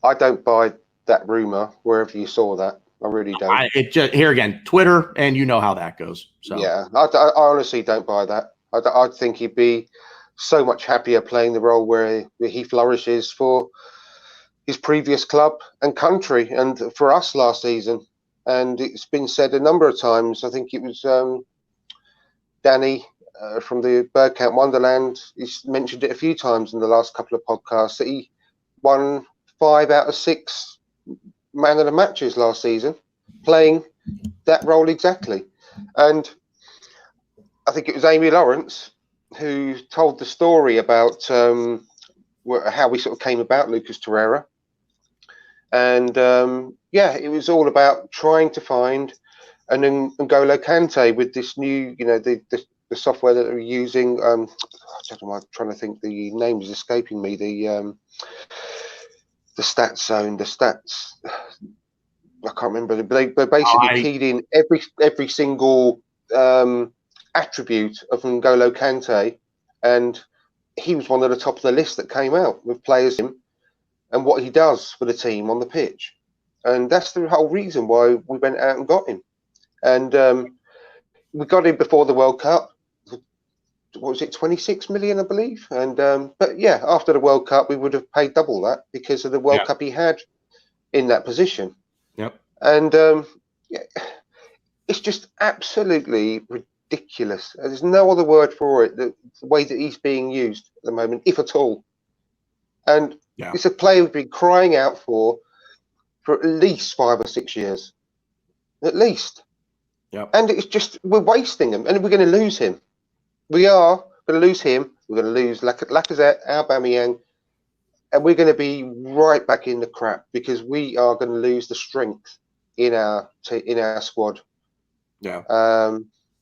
I don't buy that rumor wherever you saw that. I really don't. Here again, Twitter, and you know how that goes. So yeah, I honestly don't buy that. I think he'd be so much happier playing the role where he flourishes for his previous club and country, and for us last season. And it's been said a number of times. I think it was Danny from the Birdcamp Wonderland. He's mentioned it a few times in the last couple of podcasts that he won 5 out of 6 man of the matches last season, playing that role exactly. And I think it was Amy Lawrence who told the story about how we sort of came about Lucas Torreira. And it was all about trying to find an N'Golo Kante with this new, the software that they're using. I don't know, I'm trying to think, the name is escaping me. The stats zone, the stats. I can't remember. They basically keyed in every single attribute of N'Golo Kante, and he was one of the top of the list that came out with players and what he does for the team on the pitch. And that's the whole reason why we went out and got him. And we got him before the World Cup. What was it, 26 million, I believe? And but yeah, after the World Cup, we would have paid double that because of the World Cup he had in that position. Yep. And it's just absolutely ridiculous. There's no other word for it. The way that he's being used at the moment, if at all. And it's a player we've been crying out for at least 5 or 6 years, at least. Yep. And it's just, we're wasting him, and we're going to lose him. We are going to lose him. We're going to lose Lacazette, Aubameyang, and we're going to be right back in the crap because we are going to lose the strength in our squad. Yeah.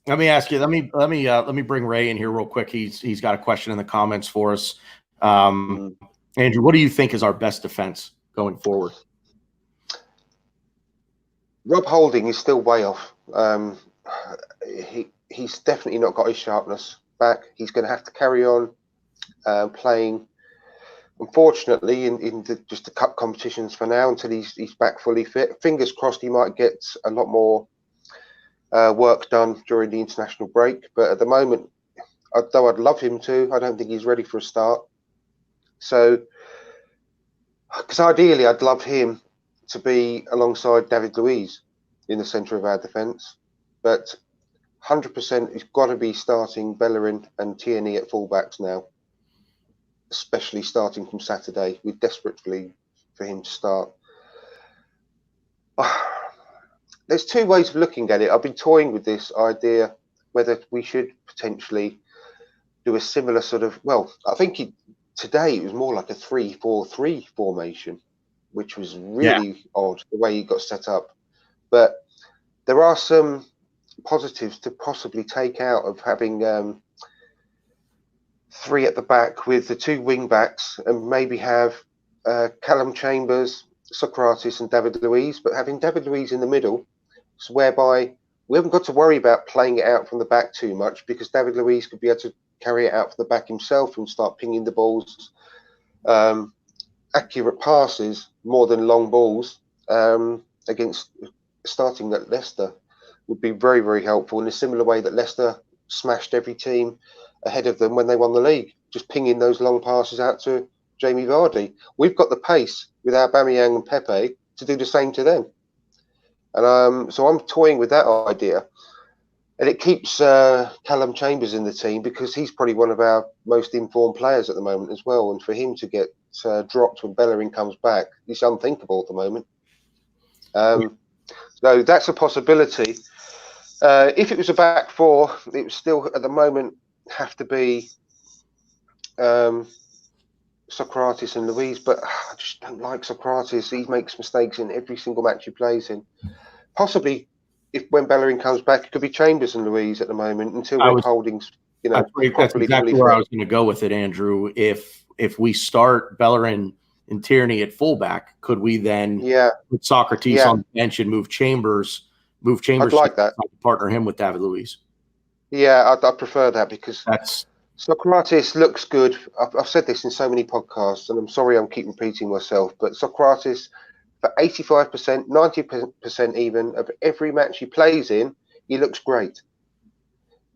Let me ask you. Let me bring Ray in here real quick. He's got a question in the comments for us. Andrew, what do you think is our best defense going forward? Rob Holding is still way off. He's definitely not got his sharpness back. He's going to have to carry on playing, unfortunately, in just the cup competitions for now until he's back fully fit. Fingers crossed he might get a lot more work done during the international break. But at the moment, though I'd love him to, I don't think he's ready for a start. So, because ideally I'd love him to be alongside David Luiz in the centre of our defence, but 100% he's got to be starting Bellerin and Tierney at fullbacks now, especially starting from Saturday. We're desperately for him to start. There's two ways of looking at it. I've been toying with this idea whether we should potentially do a similar sort of, well, I think today it was more like a 3-4-3 formation, which was really odd the way he got set up. But there are some positives to possibly take out of having three at the back with the two wing backs, and maybe have Callum Chambers, Socrates and David Luiz, but having David Luiz in the middle, so whereby we haven't got to worry about playing it out from the back too much, because David Luiz could be able to carry it out from the back himself and start pinging the balls, accurate passes more than long balls, against starting at Leicester would be very, very helpful, in a similar way that Leicester smashed every team ahead of them when they won the league, just pinging those long passes out to Jamie Vardy. We've got the pace with our Aubameyang and Pepe to do the same to them. And so I'm toying with that idea. And it keeps Callum Chambers in the team, because he's probably one of our most informed players at the moment as well. And for him to get dropped when Bellerin comes back, it's unthinkable at the moment. So that's a possibility. If it was a back four, it would still at the moment have to be Socrates and Luiz, but I just don't like Socrates. He makes mistakes in every single match he plays in. Possibly, if when Bellerin comes back, it could be Chambers and Luiz at the moment until Rob Holding's, that's exactly where I was going to go with it, Andrew. If we start Bellerin and Tierney at fullback, could we then put Socrates on the bench and move Chambers? I'd like that. Partner him with David Luiz. Yeah, I prefer that, because Socrates looks good. I've said this in so many podcasts, and I'm sorry I'm keep repeating myself, but Socrates, for 85%, 90% even, of every match he plays in, he looks great.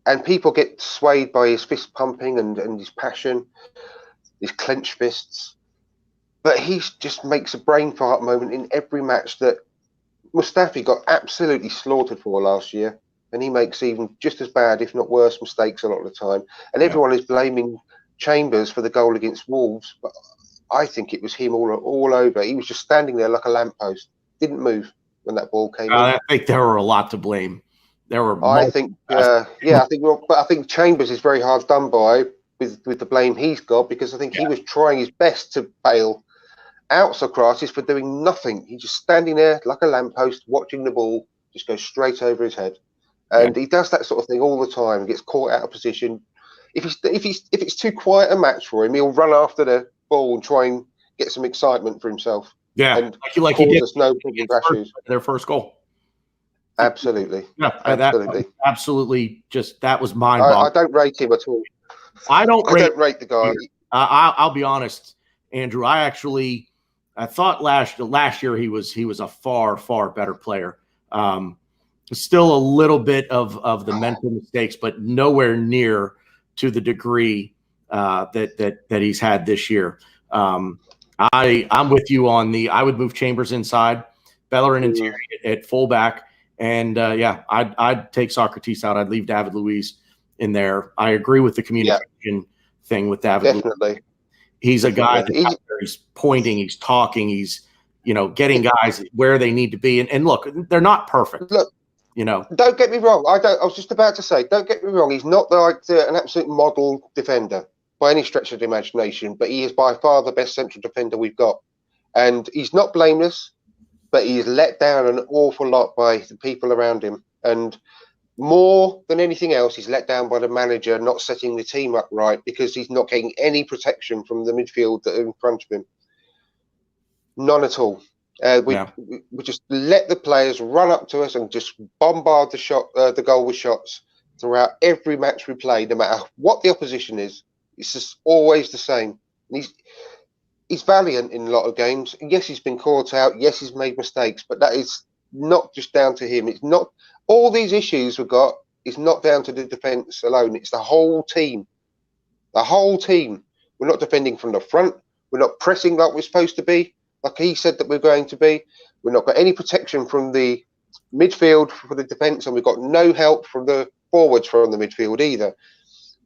And people get swayed by his fist pumping and his passion, his clenched fists. But he just makes a brain fart moment in every match that Mustafi got absolutely slaughtered for last year. And he makes even just as bad, if not worse, mistakes a lot of the time. And everyone is blaming Chambers for the goal against Wolves, but I think it was him all over. He was just standing there like a lamppost, didn't move when that ball came in. I think there were a lot to blame. There were. I think Chambers is very hard done by with the blame he's got, because I think he was trying his best to bail out Socrates for doing nothing. He's just standing there like a lamppost, watching the ball just go straight over his head. And he does that sort of thing all the time. He gets caught out of position. If it's too quiet a match for him, he'll run after the ball and try and get some excitement for himself. Yeah, and like he did us no issues. Their first goal. Absolutely. Yeah, absolutely. Just that was mind-boggling. I don't rate him at all. I don't rate the guy. I'll be honest, Andrew. I thought last year he was a far better player. Still a little bit of the mental mistakes, but nowhere near to the degree that he's had this year. I'm with you on I would move Chambers inside, Bellerin and Tierney at fullback, and I'd take Socrates out. I'd leave David Luiz in there. I agree with the communication thing with David. Definitely. Luiz. He's a guy he's pointing, he's talking, he's getting guys where they need to be. And look, they're not perfect. Look. Don't get me wrong. I was just about to say, don't get me wrong. He's not an absolute model defender by any stretch of the imagination, but he is by far the best central defender we've got. And he's not blameless, but he's let down an awful lot by the people around him. And more than anything else, he's let down by the manager not setting the team up right, because he's not getting any protection from the midfield that are in front of him. None at all. We just let the players run up to us and just bombard the goal with shots throughout every match we play, no matter what the opposition is. It's just always the same. And he's valiant in a lot of games. Yes, he's been caught out. Yes, he's made mistakes, but that is not just down to him. It's not all these issues we've got. It's not down to the defence alone. It's the whole team. The whole team. We're not defending from the front. We're not pressing like we're supposed to be, like he said that we're going to be. We've not got any protection from the midfield for the defence, and we've got no help from the forwards from the midfield either.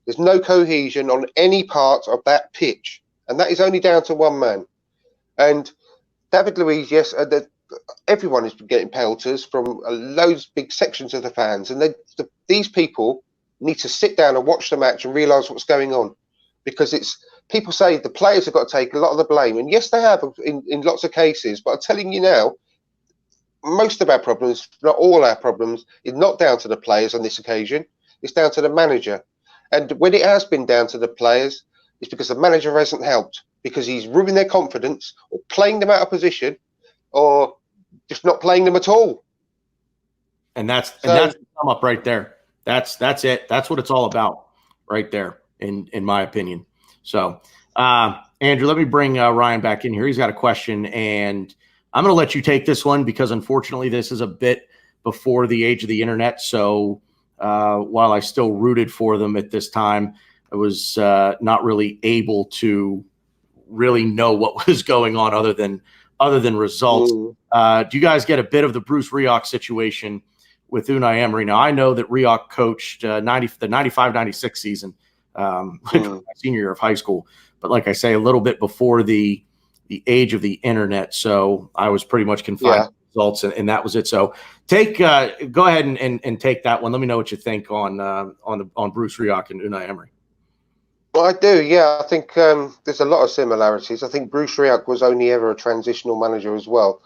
There's no cohesion on any part of that pitch, and that is only down to one man. And David Luiz, yes, everyone is getting pelters from loads, big sections of the fans, and these people need to sit down and watch the match and realise what's going on, because people say the players have got to take a lot of the blame, and yes, they have in lots of cases. But I'm telling you now, most of our problems, not all our problems, is not down to the players on this occasion. It's down to the manager. And when it has been down to the players, it's because the manager hasn't helped, because he's ruining their confidence, or playing them out of position, or just not playing them at all. And that's the sum up right there. That's it. That's what it's all about right there, in my opinion. So, Andrew, let me bring Ryan back in here. He's got a question, and I'm going to let you take this one because, unfortunately, this is a bit before the age of the internet. So while I still rooted for them at this time, I was not really able to really know what was going on other than results. Do you guys get a bit of the Bruce Rioch situation with Unai Emery? Now, I know that Rioch coached the 95-96 season, my senior year of high school. But like I say, a little bit before the age of the internet, so I was pretty much confined to results, and that was it. So go ahead and take that one. Let me know what you think on Bruce Rioch and Unai Emery. Well, I do, yeah. I think there's a lot of similarities. I think Bruce Rioch was only ever a transitional manager as well,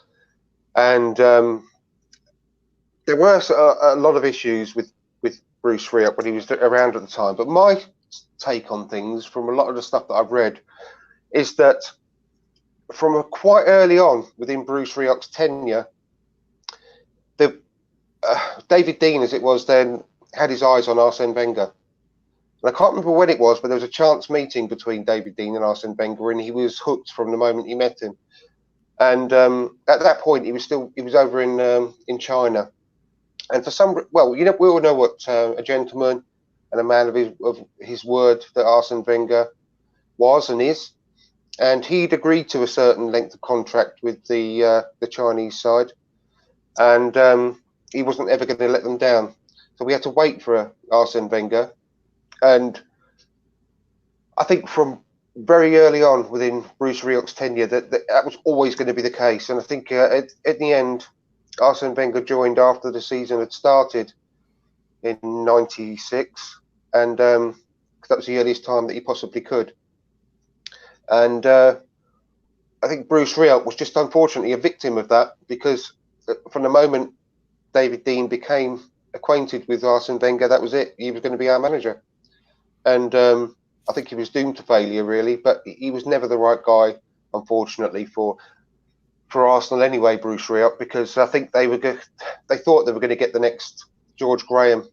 and there were a lot of issues with Bruce Rioch when he was around at the time. But my take on things, from a lot of the stuff that I've read, is that from quite early on within Bruce Rioch's tenure, David Dean, as it was then, had his eyes on Arsene Wenger. And I can't remember when it was, but there was a chance meeting between David Dean and Arsene Wenger, and he was hooked from the moment he met him. And at that point, he was over in China. And for some, we all know what a gentleman and a man of his word that Arsene Wenger was and is. And he'd agreed to a certain length of contract with the Chinese side, and he wasn't ever going to let them down. So we had to wait for Arsene Wenger. And I think from very early on within Bruce Rioch's tenure that was always going to be the case. And I think at the end, Arsene Wenger joined after the season had started in '96, and that was the earliest time that he possibly could. And I think Bruce Rioch was just unfortunately a victim of that, because from the moment David Dean became acquainted with Arsene Wenger, that was it. He was going to be our manager. And I think he was doomed to failure, really. But he was never the right guy, unfortunately, for Arsenal anyway, Bruce Rioch, because I think they thought they were going to get the next George Graham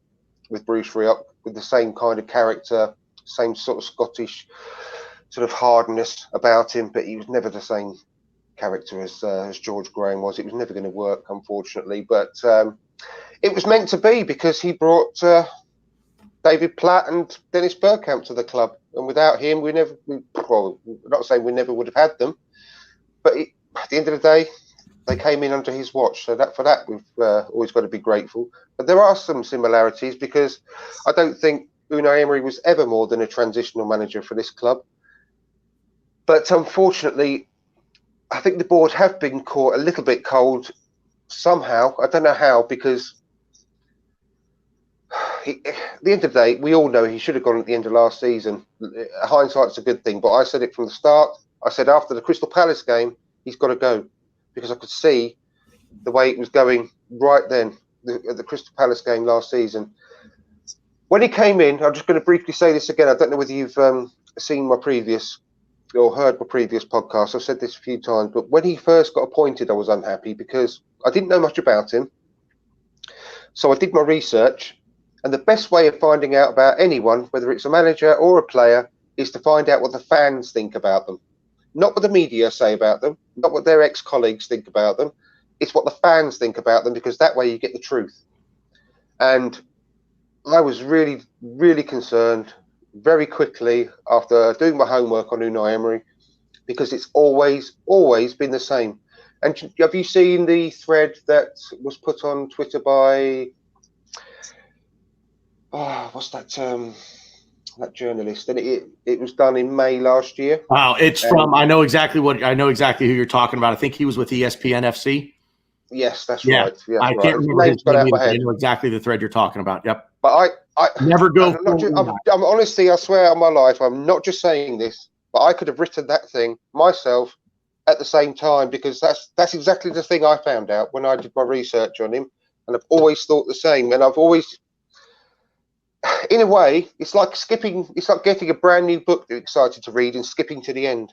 with Bruce Rioch, with the same kind of character, same sort of Scottish sort of hardness about him. But he was never the same character as George Graham was. It was never going to work, unfortunately. But it was meant to be, because he brought David Platt and Dennis Bergkamp to the club, and without him, we're not saying we never would have had them, but at the end of the day, they came in under his watch. So for that, we've always got to be grateful. But there are some similarities, because I don't think Unai Emery was ever more than a transitional manager for this club. But unfortunately, I think the board have been caught a little bit cold somehow. I don't know how, because at the end of the day, we all know he should have gone at the end of last season. Hindsight's a good thing, but I said it from the start. I said after the Crystal Palace game, he's got to go, because I could see the way it was going right then, the Crystal Palace game last season. When he came in, I'm just going to briefly say this again. I don't know whether you've seen my previous or heard my previous podcast. I've said this a few times, but when he first got appointed, I was unhappy because I didn't know much about him. So I did my research. And the best way of finding out about anyone, whether it's a manager or a player, is to find out what the fans think about them. Not what the media say about them, not what their ex-colleagues think about them. It's what the fans think about them, because that way you get the truth. And I was really, really concerned very quickly after doing my homework on Unai Emery. because it's always been the same. And have you seen the thread that was put on Twitter by what's that journalist? And it was done in May last year. Wow, it's from I know exactly who you're talking about. I think he was with ESPN FC. Yes, that's right. Yeah, I can't remember his name either, but I know exactly the thread you're talking about. Yep. But I never go. I'm honestly, I swear on my life, I'm not just saying this, but I could have written that thing myself at the same time, because that's exactly the thing I found out when I did my research on him, and I've always thought the same. And I've always, in a way, it's like getting a brand new book that you're excited to read and skipping to the end,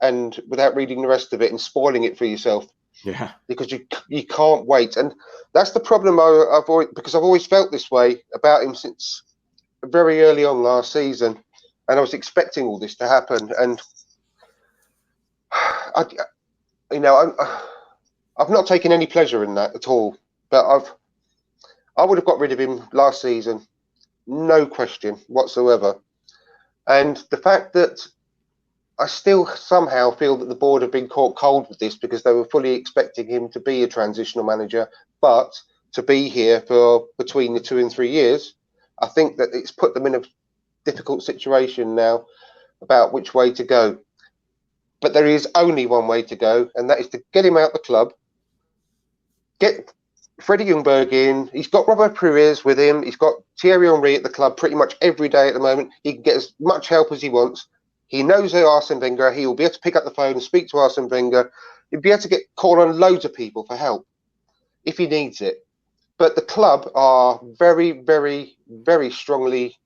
and without reading the rest of it and spoiling it for yourself. Yeah, because you can't wait, and that's the problem. I've always felt this way about him since very early on last season, and I was expecting all this to happen. And I've not taken any pleasure in that at all. But I would have got rid of him last season, no question whatsoever. And the fact that I still somehow feel that the board have been caught cold with this, because they were fully expecting him to be a transitional manager, but to be here for between the 2 and 3 years. I think that it's put them in a difficult situation now about which way to go. But there is only one way to go, and that is to get him out the club, get Freddie Ljungberg in. He's got Robert Perez with him. He's got Thierry Henry at the club pretty much every day at the moment. He can get as much help as he wants. He knows Arsene Wenger. He will be able to pick up the phone and speak to Arsene Wenger. He'll be able to call on loads of people for help if he needs it. But the club are very, very, very strongly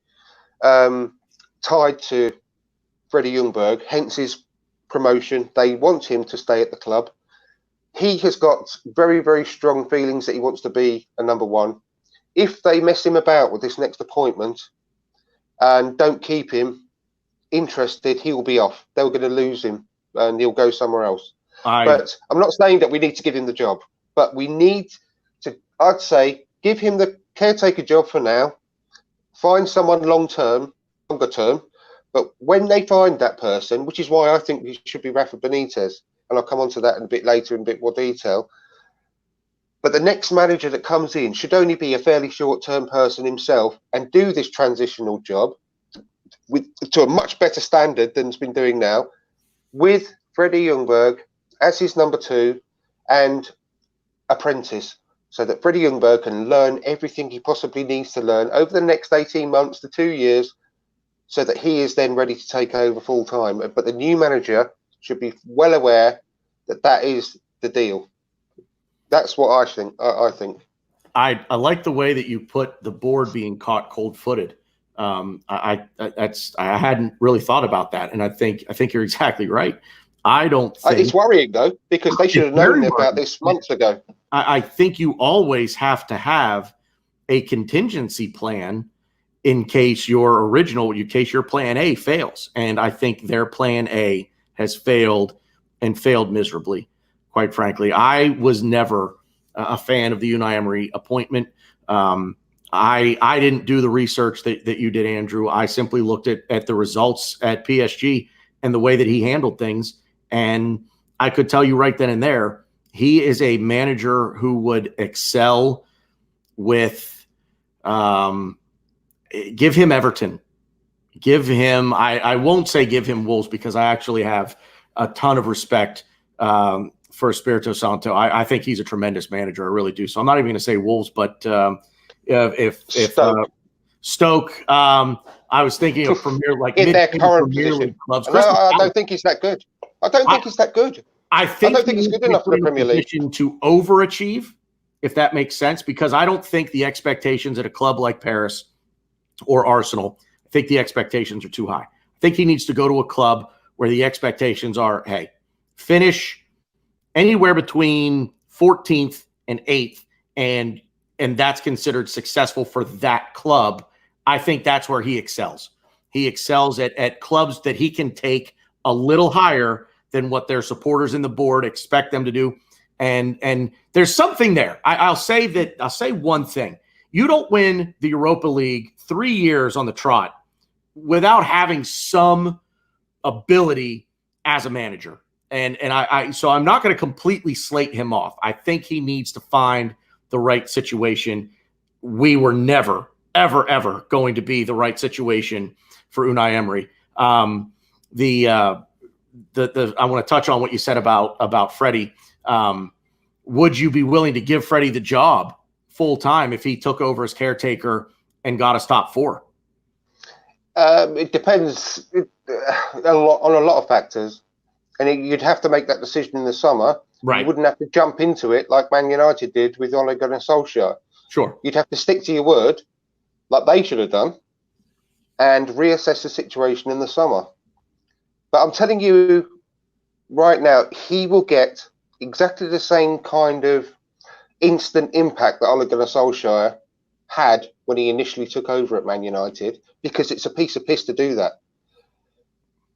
tied to Freddie Ljungberg, hence his promotion. They want him to stay at the club. He has got very, very strong feelings that he wants to be a number one. If they mess him about with this next appointment and don't keep him interested, he will be off. They're going to lose him and he'll go somewhere else. But I'm not saying that we need to give him the job, but we need to, I'd say, give him the caretaker job for now, find someone longer term, but when they find that person, which is why I think it should be Rafa Benitez, and I'll come on to that in a bit later in a bit more detail, but the next manager that comes in should only be a fairly short-term person himself and do this transitional job to a much better standard than it's been doing now, with Freddie Ljungberg as his number 2 and apprentice, so that Freddie Ljungberg can learn everything he possibly needs to learn over the next 18 months to 2 years, so that he is then ready to take over full time. But the new manager should be well aware that that is the deal. That's what I think. I like the way that you put the board being caught cold-footed. I hadn't really thought about that, and I think you're exactly right. I don't think it's worrying though, because they should have known about this months ago. I think you always have to have a contingency plan in case your plan A fails, and I think their plan A has failed and failed miserably. Quite frankly, I was never a fan of the Unai Emery appointment. I didn't do the research that you did, Andrew. I simply looked at the results at PSG and the way that he handled things. And I could tell you right then and there, he is a manager who would excel with, give him Everton. Give him, I won't say give him Wolves, because I actually have a ton of respect for Espirito Santo. I think he's a tremendous manager. I really do. So I'm not even going to say Wolves, but if Stoke, I was thinking of Premier, like in their current Premier position. League clubs. No, I don't think he's that good. I don't think he's that good. I don't think he's good enough for the Premier League to overachieve, if that makes sense, because I don't think the expectations at a club like Paris or Arsenal, I think the expectations are too high. I think he needs to go to a club where the expectations are, hey, finish anywhere between 14th and 8th, and that's considered successful for that club. I think that's where he excels. He excels at clubs that he can take a little higher than what their supporters in the board expect them to do. And there's something there. I'll say one thing. You don't win the Europa League 3 years on the trot without having some ability as a manager. So I'm not going to completely slate him off. I think he needs to find the right situation. We were never, ever, ever going to be the right situation for Unai Emery. I want to touch on what you said about Freddie. Would you be willing to give Freddie the job full time if he took over as caretaker and got us top 4? It depends on a lot of factors. And you'd have to make that decision in the summer. Right. You wouldn't have to jump into it like Man United did with Ole Gunnar Solskjaer. Sure. You'd have to stick to your word, like they should have done, and reassess the situation in the summer. But I'm telling you right now, he will get exactly the same kind of instant impact that Ole Gunnar Solskjaer had when he initially took over at Man United, because it's a piece of piss to do that.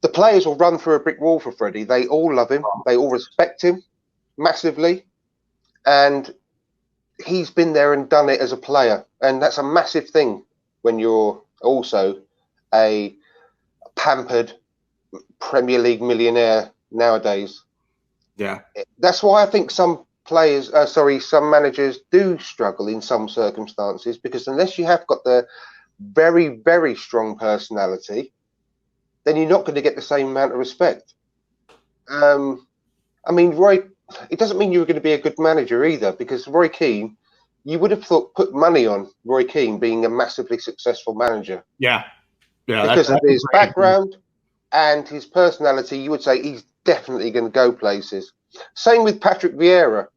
The players will run through a brick wall for Freddie. They all love him. They all respect him massively. And he's been there and done it as a player. And that's a massive thing when you're also a pampered Premier League millionaire nowadays. Yeah. That's why I think some managers do struggle in some circumstances, because unless you have got the very, very strong personality, then you're not going to get the same amount of respect. Roy, it doesn't mean you were going to be a good manager either, because Roy Keane, you would have put money on Roy Keane being a massively successful manager. Yeah. Because of his background and his personality, you would say he's definitely going to go places. Same with Patrick Vieira.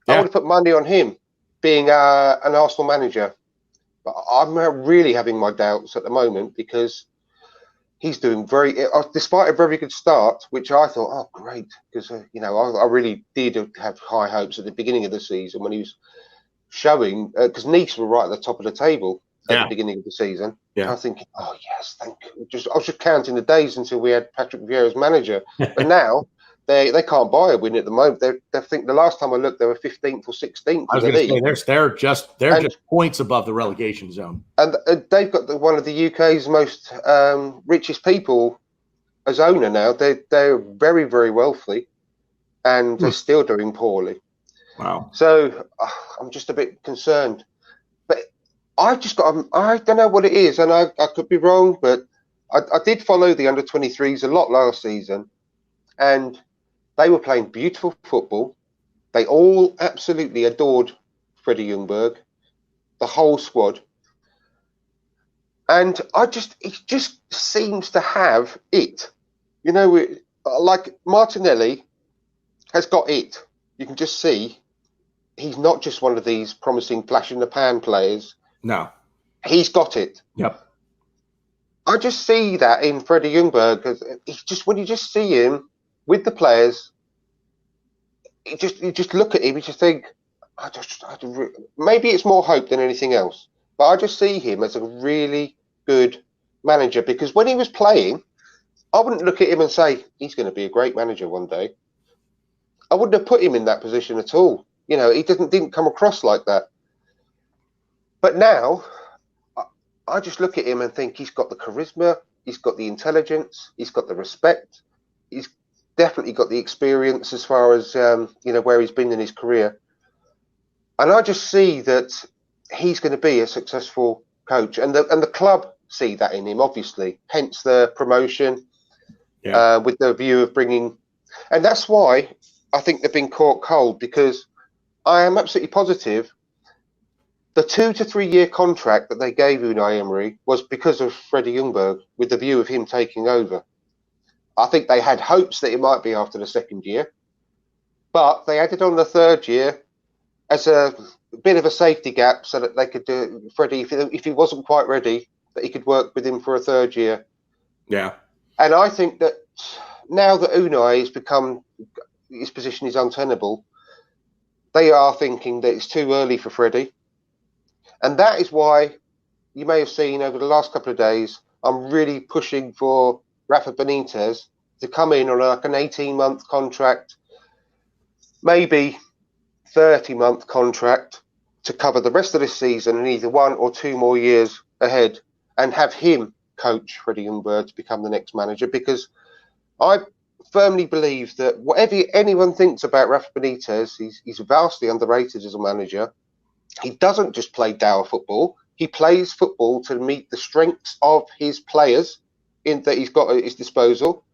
I would have put money on him being an Arsenal manager. But I'm really having my doubts at the moment, because he's doing despite a very good start, which I thought, oh, great, because, I really did have high hopes at the beginning of the season when he was showing, because Nice were right at the top of the table at the beginning of the season. Yeah. I was thinking, oh, yes, thank you. I was just counting the days until we had Patrick Vieira as manager. But now they can't buy a win at the moment. They think the last time I looked, they were 15th or 16th. I was going to say, they're just points above the relegation zone. And they've got one of the UK's most richest people as owner now. They're very, very wealthy, and they're still doing poorly. Wow. So I'm just a bit concerned. But I don't know what it is, and I could be wrong, but I did follow the under-23s a lot last season, and they were playing beautiful football. They all absolutely adored Freddie Ljungberg, the whole squad. And he just seems to have it. Like Martinelli has got it. You can just see he's not just one of these promising flash in the pan players. No. He's got it. Yep. I just see that in Freddie Ljungberg, because when you just see him with the players, you just look at him, you just think, maybe it's more hope than anything else. But I just see him as a really good manager, because when he was playing, I wouldn't look at him and say, he's going to be a great manager one day. I wouldn't have put him in that position at all. He didn't come across like that. But now, I just look at him and think he's got the charisma, he's got the intelligence, he's got the respect, he's definitely got the experience as far as, where he's been in his career. And I just see that he's going to be a successful coach. And the club see that in him, obviously, hence the promotion, with the view of bringing. And that's why I think they've been caught cold, because I am absolutely positive the 2 to 3 year contract that they gave Unai Emery was because of Freddie Ljungberg, with the view of him taking over. I think they had hopes that it might be after the second year, but they added on the third year as a bit of a safety gap, so that they could do Freddie, if he wasn't quite ready, that he could work with him for a third year. Yeah. And I think that now that Unai has become, his position is untenable, they are thinking that it's too early for Freddie. And that is why you may have seen over the last couple of days, I'm really pushing for Rafa Benitez to come in on like an 18-month contract, maybe 30-month contract, to cover the rest of this season and either 1 or 2 more years ahead, and have him coach Freddie Ljungberg to become the next manager. Because I firmly believe that whatever anyone thinks about Rafa Benitez, he's vastly underrated as a manager. He doesn't just play dour football. He plays football to meet the strengths of his players that he's got at his disposal.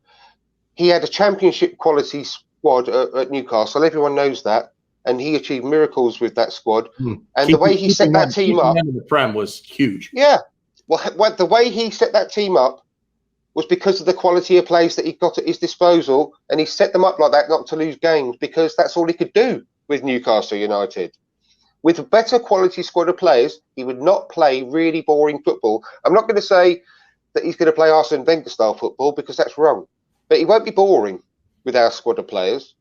He had a championship quality squad at Newcastle. Everyone knows that. And he achieved miracles with that squad. And the way he set that team up in the Prem was huge. Yeah. Well, the way he set that team up was because of the quality of players that he got at his disposal. And he set them up like that not to lose games, because that's all he could do with Newcastle United. With a better quality squad of players, he would not play really boring football. I'm not going to say that he's going to play Arsene Wenger style football, because that's wrong. But he won't be boring with our squad of players.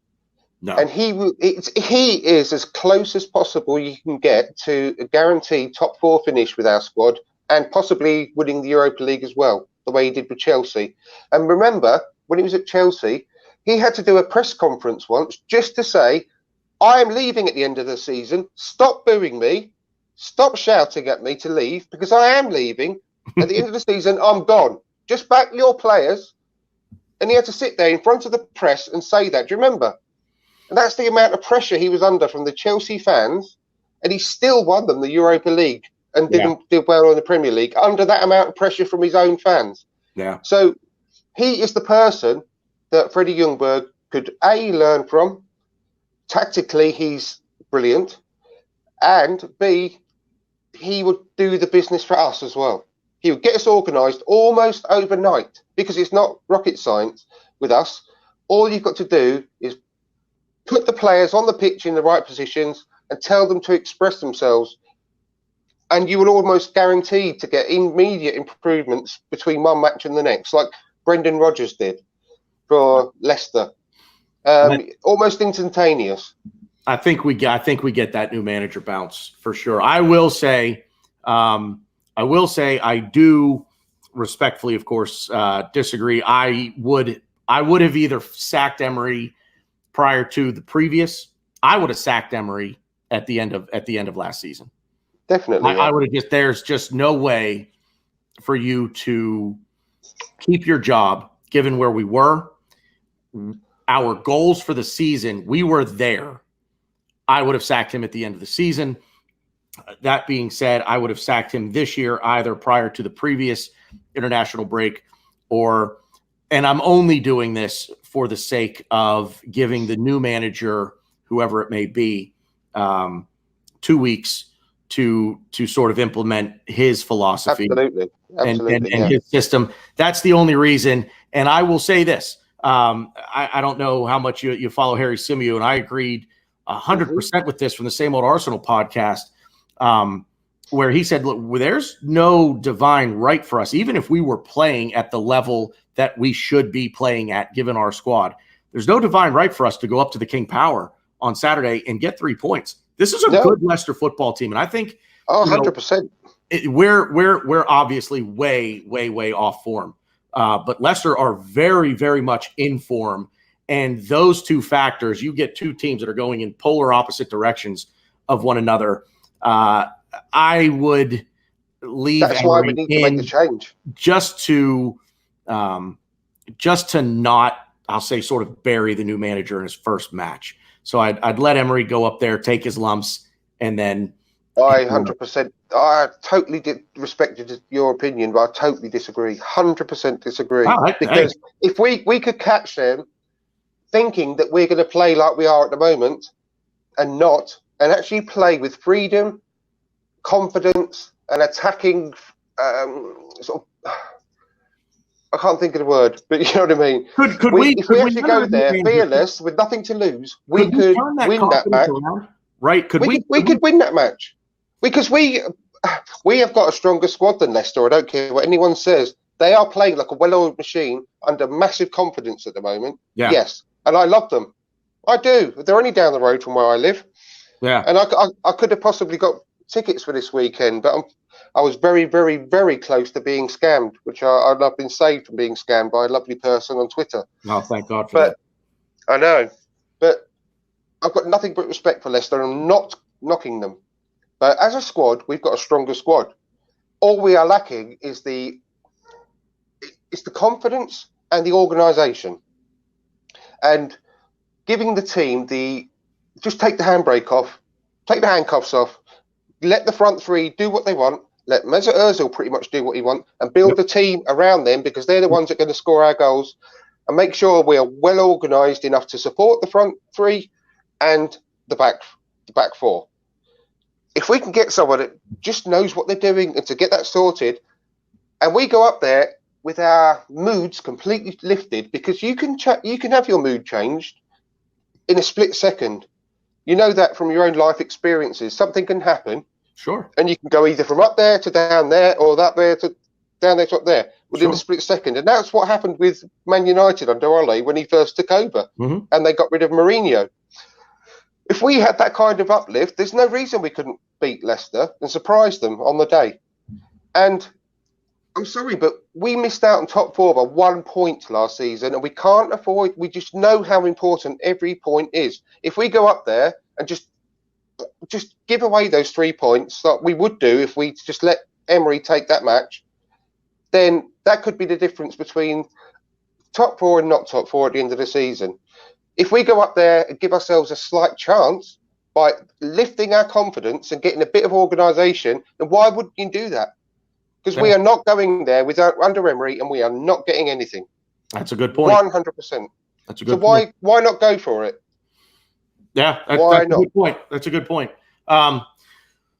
No. And he is as close as possible you can get to a guaranteed top 4 finish with our squad, and possibly winning the Europa League as well, the way he did with Chelsea. And remember, when he was at Chelsea, he had to do a press conference once just to say, I am leaving at the end of the season. Stop booing me. Stop shouting at me to leave, because I am leaving. At the end of the season, I'm gone. Just back your players. And he had to sit there in front of the press and say that. Do you remember? And that's the amount of pressure he was under from the Chelsea fans. And he still won them the Europa League and did well in the Premier League under that amount of pressure from his own fans. Yeah. So he is the person that Freddie Ljungberg could, A, learn from. Tactically, he's brilliant. And B, he would do the business for us as well. He would get us organised almost overnight, because it's not rocket science with us. All you've got to do is put the players on the pitch in the right positions and tell them to express themselves. And you will almost guarantee to get immediate improvements between one match and the next, like Brendan Rodgers did for Leicester. Almost instantaneous. I think we get that new manager bounce for sure. I will say I do respectfully, of course, disagree. I would have either sacked Emery prior to the previous. I would have sacked Emery at the end of last season. Definitely. I would have there's just no way for you to keep your job given where we were. Our goals for the season, we were there. I would have sacked him at the end of the season. That being said, I would have sacked him this year, either prior to the previous international break and I'm only doing this for the sake of giving the new manager, whoever it may be, 2 weeks to sort of implement his philosophy. Absolutely. And his system. That's the only reason. And I will say this. I don't know how much you follow Harry Symeou, and I agreed 100% with this from the Same Old Arsenal podcast, where he said, look, there's no divine right for us, even if we were playing at the level that we should be playing at, given our squad. There's no divine right for us to go up to the King Power on Saturday and get 3 points. This is a good Leicester football team, and I think 100%. We're obviously way off form. But Leicester are very, very much in form. And those two factors, you get two teams that are going in polar opposite directions of one another. I would leave. That's why we need to make the change. Just to not, I'll say, sort of bury the new manager in his first match. So I'd let Emery go up there, take his lumps, and then. I 100%. I totally respected your opinion, but I totally disagree. 100% disagree. Because if we could catch them thinking that we're going to play like we are at the moment and actually play with freedom, confidence, and attacking sort of. I can't think of the word, but you know what I mean. If we actually go there fearless with nothing to lose, we could win that match. Right? We could win that match. Because we have got a stronger squad than Leicester. I don't care what anyone says. They are playing like a well-oiled machine under massive confidence at the moment. Yeah. Yes. And I love them. I do. They're only down the road from where I live. Yeah. And I could have possibly got tickets for this weekend, but I was very, very, very close to being scammed, which I've been saved from being scammed by a lovely person on Twitter. Oh, thank God for that. I know. But I've got nothing but respect for Leicester. I'm not knocking them. But as a squad, we've got a stronger squad. All we are lacking is the confidence and the organisation. and giving the team just take the handbrake off, take the handcuffs off, let the front three do what they want, let Mesut Ozil pretty much do what he wants, and build the team around them, because they're the ones that are going to score our goals, and make sure we are well organised enough to support the front three and the back four. If we can get someone that just knows what they're doing and to get that sorted, and we go up there with our moods completely lifted, because you can have your mood changed in a split second. You know that from your own life experiences. Something can happen. Sure. And you can go either from up there to down there, or up there to down there to up there within a split second. And that's what happened with Man United under Ole when he first took over, and they got rid of Mourinho. If we had that kind of uplift, there's no reason we couldn't beat Leicester and surprise them on the day. And I'm sorry, but we missed out on top four by 1 point last season, and we can't afford. We just know how important every point is. If we go up there and just give away those 3 points that we would do if we just let Emery take that match, then that could be the difference between top four and not top four at the end of the season. If we go up there and give ourselves a slight chance by lifting our confidence and getting a bit of organisation, then why wouldn't you do that? Because we are not going there under Emery, and we are not getting anything. That's a good point. 100%. That's a good point. Why not go for it? Yeah, that's a good point. That's a good point.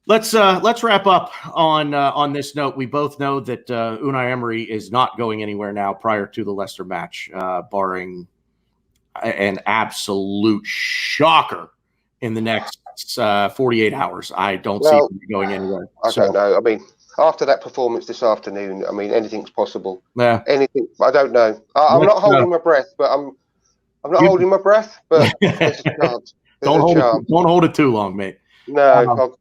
Let's wrap up on this note. We both know that Unai Emery is not going anywhere now prior to the Leicester match, barring an absolute shocker in the next 48 hours. I don't see him going anywhere. I don't know. I mean, after that performance this afternoon, I mean, anything's possible. Yeah. Anything. I don't know. I'm not holding my breath, but I'm not holding my breath, but there's a chance. Don't hold it too long, mate. No.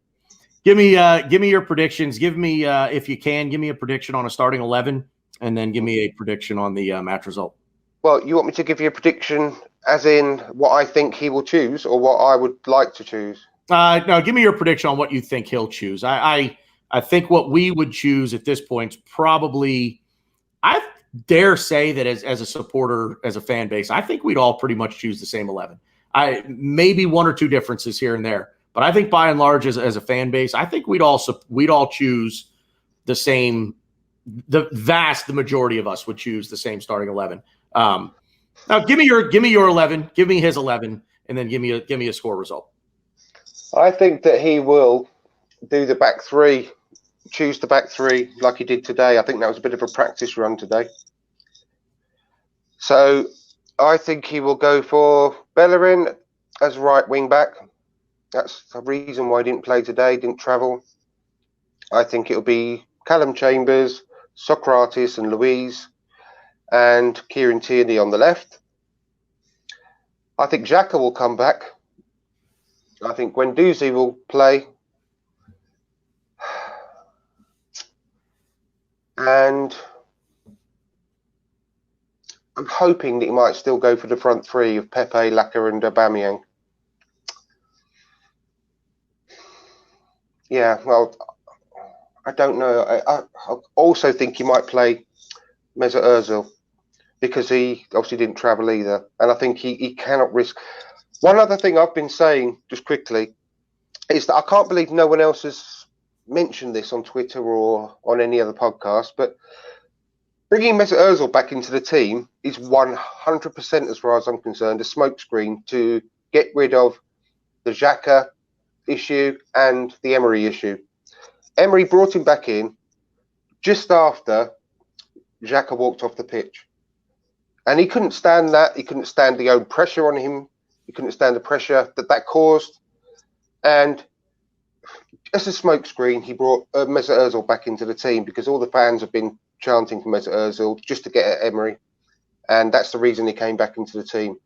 Give me your predictions. Give me, if you can, give me a prediction on a starting 11, and then give me a prediction on the match result. Well, you want me to give you a prediction as in what I think he will choose, or what I would like to choose? No, give me your prediction on what you think he'll choose. I think what we would choose at this point is probably, I dare say that as a supporter, as a fan base, I think we'd all pretty much choose the same 11. Maybe one or two differences here and there, but I think by and large, as a fan base, I think we'd all choose the same. The majority of us would choose the same starting 11. Now, give me your 11, give me his 11, and then give me a score result. I think that he will do the back three, choose the back three like he did today. I think that was a bit of a practice run today. So I think he will go for Bellerin as right wing back. That's the reason why he didn't play today, didn't travel. I think it'll be Callum Chambers, Socrates and Louise, and Kieran Tierney on the left. I think Xhaka will come back. I think Guendouzi will play. And I'm hoping that he might still go for the front three of Pepe, Laka and Aubameyang. Yeah, well, I don't know. I also think he might play Mesut Ozil, because he obviously didn't travel either. And I think he cannot risk. One other thing I've been saying, just quickly, is that I can't believe no one else has mentioned this on Twitter or on any other podcast, but bringing Mesut Ozil back into the team is 100%, as far as I'm concerned, a smokescreen to get rid of the Xhaka issue and the Emery issue. Emery brought him back in just after Xhaka walked off the pitch. And he couldn't stand that. He couldn't stand the own pressure on him. He couldn't stand the pressure that caused. And as a smokescreen, he brought Mesut Ozil back into the team, because all the fans have been chanting for Mesut Ozil just to get at Emery. And that's the reason he came back into the team.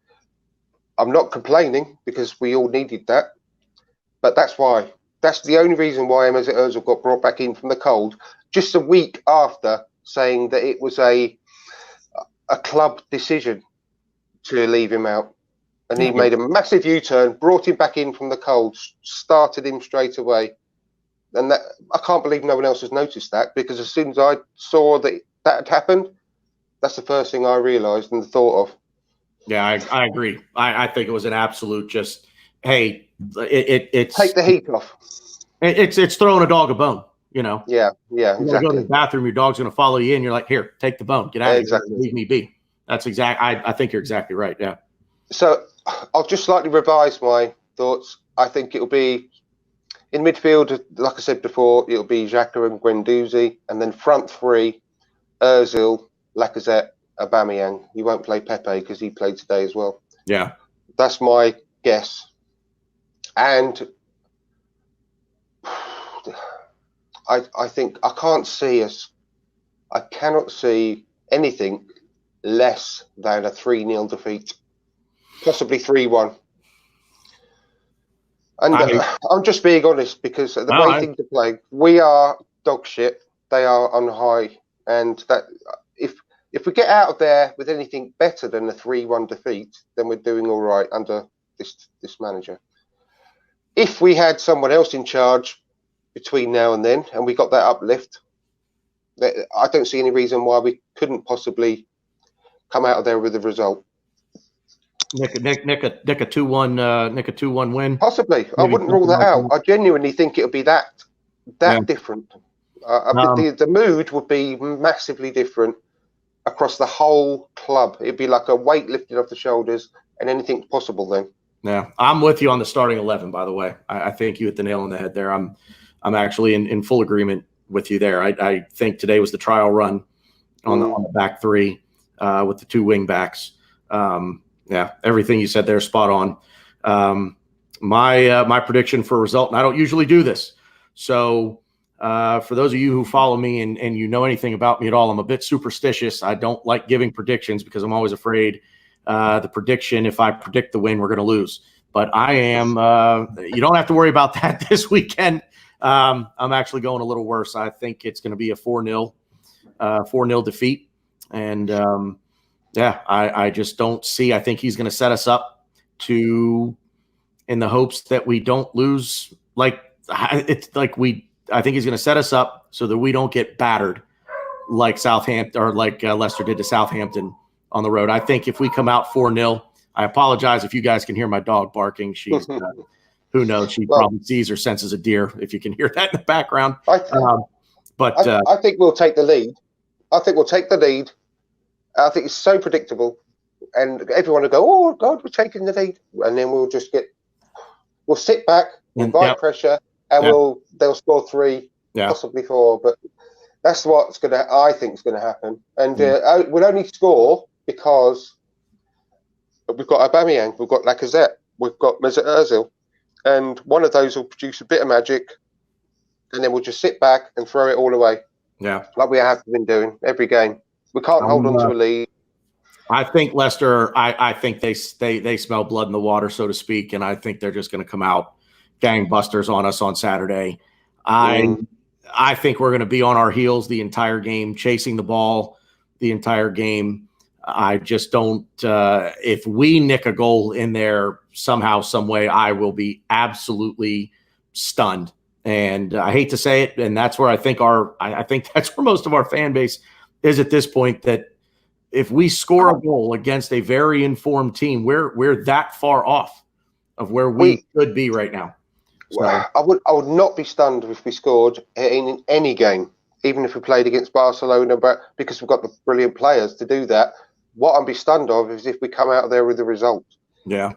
I'm not complaining, because we all needed that. But that's why. That's the only reason why Mesut Ozil got brought back in from the cold, just a week after saying that it was a club decision to leave him out. And he made a massive U-turn, brought him back in from the cold, started him straight away. And that, I can't believe no one else has noticed that, because as soon as I saw that had happened, that's the first thing I realised and thought of. Yeah, I agree. I think it was an absolute just, hey, it's Take the heat off. It's throwing a dog a bone, you know. Yeah, You're gonna go to the exactly. bathroom, your dog's gonna follow you in, you're like, here, take the bone, get out of here, Exactly. leave me be. That's I think you're exactly right. Yeah. So I'll just slightly revise my thoughts. I think it'll be in midfield, like I said before, it'll be Xhaka and Guendouzi, and then front three, Ozil, Lacazette, Aubameyang. You won't play Pepe because he played today as well. Yeah. That's my guess. And I think I cannot see anything less than a 3-0 defeat, possibly 3-1. And I'm just being honest because the way things are playing, we are dog shit. They are on high, and that if we get out of there with anything better than a 3-1 defeat, then we're doing all right under this manager. If we had someone else in charge between now and then, and we got that uplift, I don't see any reason why we couldn't possibly come out of there with a result. Nick a 2-1 win. Possibly. I wouldn't rule that out. I genuinely think it'll be that different. The mood would be massively different across the whole club. It'd be like a weight lifted off the shoulders, and anything possible then. Yeah, I'm with you on the starting 11. By the way, I think you hit the nail on the head there. I'm actually in full agreement with you there. I think today was the trial run on the back three with the 2 wing backs. Yeah, everything you said there, spot on. My prediction for a result, and I don't usually do this, so for those of you who follow me and you know anything about me at all, I'm a bit superstitious. I don't like giving predictions because I'm always afraid the prediction, if I predict the win, we're going to lose. But I am. You don't have to worry about that this weekend. I'm actually going a little worse. I think it's going to be a 4-0 defeat, and yeah, I just don't see. I think he's going to set us up in the hopes that we don't lose. I think he's going to set us up so that we don't get battered like Southampton or like Leicester did to Southampton on the road. I think if we come out 4-0, I apologize if you guys can hear my dog barking. She's who knows? She probably sees or senses a deer if you can hear that in the background. I think we'll take the lead. I think it's so predictable, and everyone will go, "Oh God, we're taking the lead," and then we'll sit back, invite pressure, and they'll score 3, possibly 4. But that's what's I think is gonna happen, and we'll only score because we've got Aubameyang, we've got Lacazette, we've got Mesut Ozil, and one of those will produce a bit of magic, and then we'll just sit back and throw it all away. Yeah, like we have been doing every game. We can't hold on to a lead. I think Leicester. I think they smell blood in the water, so to speak, and I think they're just going to come out gangbusters on us on Saturday. I think we're going to be on our heels the entire game, chasing the ball the entire game. I just don't. If we nick a goal in there somehow, some way, I will be absolutely stunned. And I hate to say it, and that's where I think that's where most of our fan base is at this point. That if we score a goal against a very informed team, we're that far off of where we should be right now. So, I would not be stunned if we scored in any game, even if we played against Barcelona, but because we've got the brilliant players to do that. What I'd be stunned of is if we come out of there with a result. Yeah.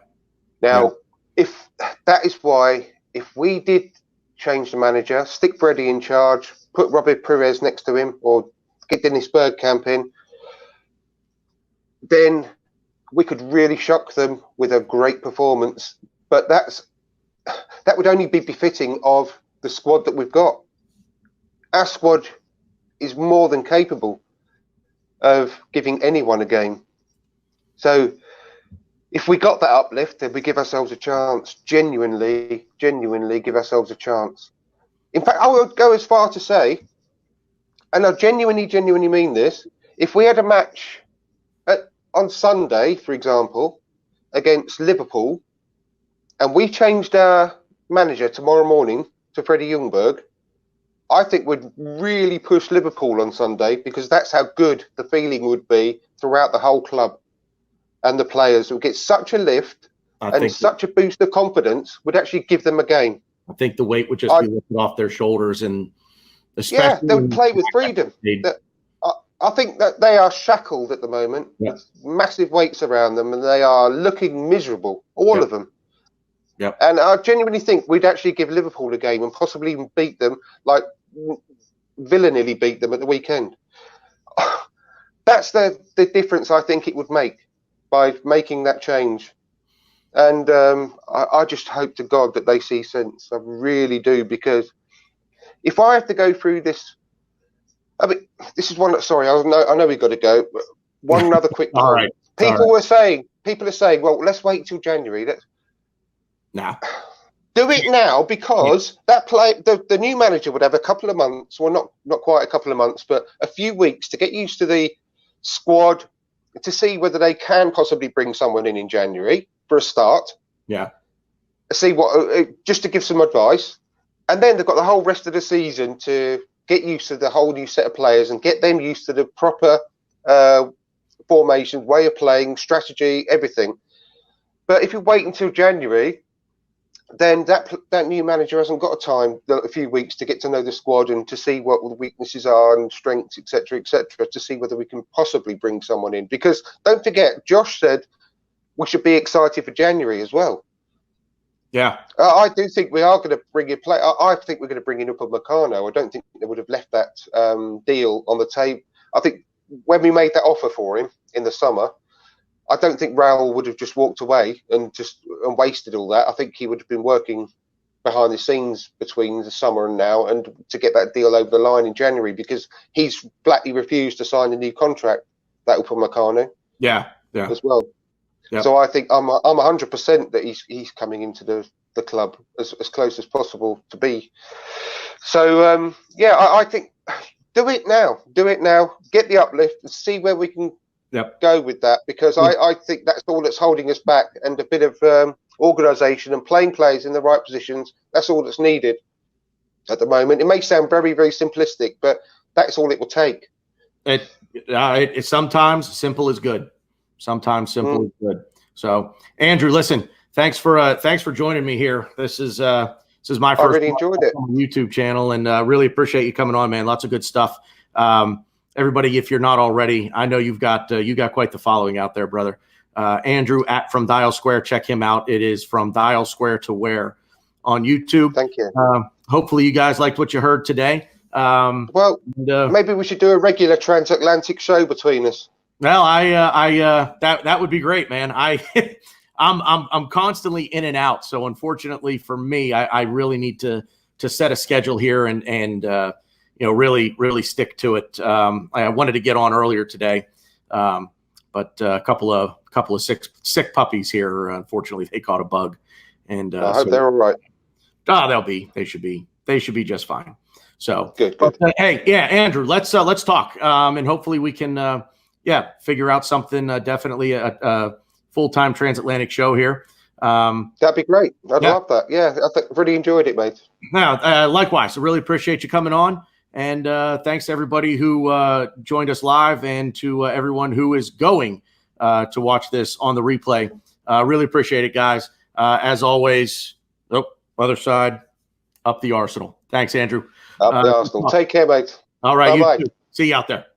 Now, if that is why, if we did change the manager, stick Brady in charge, put Robbie Perez next to him, or get Dennis Bergkamp in, then we could really shock them with a great performance. But that would only be befitting of the squad that we've got. Our squad is more than capable of giving anyone a game. So if we got that uplift, then we give ourselves a chance. Genuinely give ourselves a chance. In fact, I would go as far to say, and I genuinely mean this, if we had a match on Sunday, for example, against Liverpool, and we changed our manager tomorrow morning to Freddie Ljungberg, I think we'd really push Liverpool on Sunday, because that's how good the feeling would be throughout the whole club. and the players will get such a lift and such a boost of confidence would actually give them a game. I think the weight would just be lifted off their shoulders, and especially they would play with freedom. I think that they are shackled at the moment with massive weights around them, and they are looking miserable, all of them. Yep. And I genuinely think we'd actually give Liverpool a game and possibly even beat them, like Villa nearly beat them at the weekend. That's the difference I think it would make by making that change. And I just hope to God that they see sense. I really do, because if I have to go through this, I mean, this is one. Sorry, I know we've got to go. But one other quick All right. People are saying, well, let's wait till January. Do it now, because the new manager would have a couple of months, well, not quite a couple of months, but a few weeks to get used to the squad, to see whether they can possibly bring someone in January for a start. Yeah. See just to give some advice, and then they've got the whole rest of the season to get used to the whole new set of players and get them used to the proper formation, way of playing, strategy, everything. But if you wait until January, then that new manager hasn't got a few weeks to get to know the squad and to see what the weaknesses are and strengths, etc., to see whether we can possibly bring someone in. Because don't forget, Josh said we should be excited for January as well. Yeah, I do think we are going to bring in play. I think we're going to bring in Upamecano. I don't think they would have left that deal on the table. I think when we made that offer for him in the summer, I don't think Raul would have just walked away and wasted all that. I think he would have been working behind the scenes between the summer and now, and to get that deal over the line in January, because he's flatly refused to sign a new contract, that Upamecano. Yeah, as well. Yep. So I think I'm 100% that he's coming into the club as close as possible to be. So I think do it now. Get the uplift and see where we can go with that, because I think that's all that's holding us back, and a bit of organisation and playing players in the right positions. That's all that's needed at the moment. It may sound very, very simplistic, but that's all it will take. It sometimes simple is good. Sometimes simple is good. So, Andrew, listen, thanks for joining me here. This is my first. I really enjoyed it. YouTube channel, and really appreciate you coming on, man. Lots of good stuff. Everybody, if you're not already, I know you got quite the following out there, brother. Andrew from Dial Square, check him out. It is From Dial Square to Where on YouTube. Thank you. Hopefully, you guys liked what you heard today. Maybe we should do a regular transatlantic show between us. Well, that would be great, man. I'm constantly in and out, so unfortunately for me, I really need to set a schedule here and really stick to it. I wanted to get on earlier today, but a couple of sick puppies here. Unfortunately, they caught a bug, and I hope they're all right. They should be just fine. So good. Hey, yeah, Andrew, let's talk, and hopefully we can. Figure out something, definitely a full-time transatlantic show here. That'd be great. I'd love that. Yeah, I really enjoyed it, mate. Now, likewise, I really appreciate you coming on. And thanks to everybody who joined us live, and to everyone who is going to watch this on the replay. Really appreciate it, guys. As always, other side, up the Arsenal. Thanks, Andrew. Up the Arsenal. Take care, mate. All right. Bye-bye. You too. See you out there.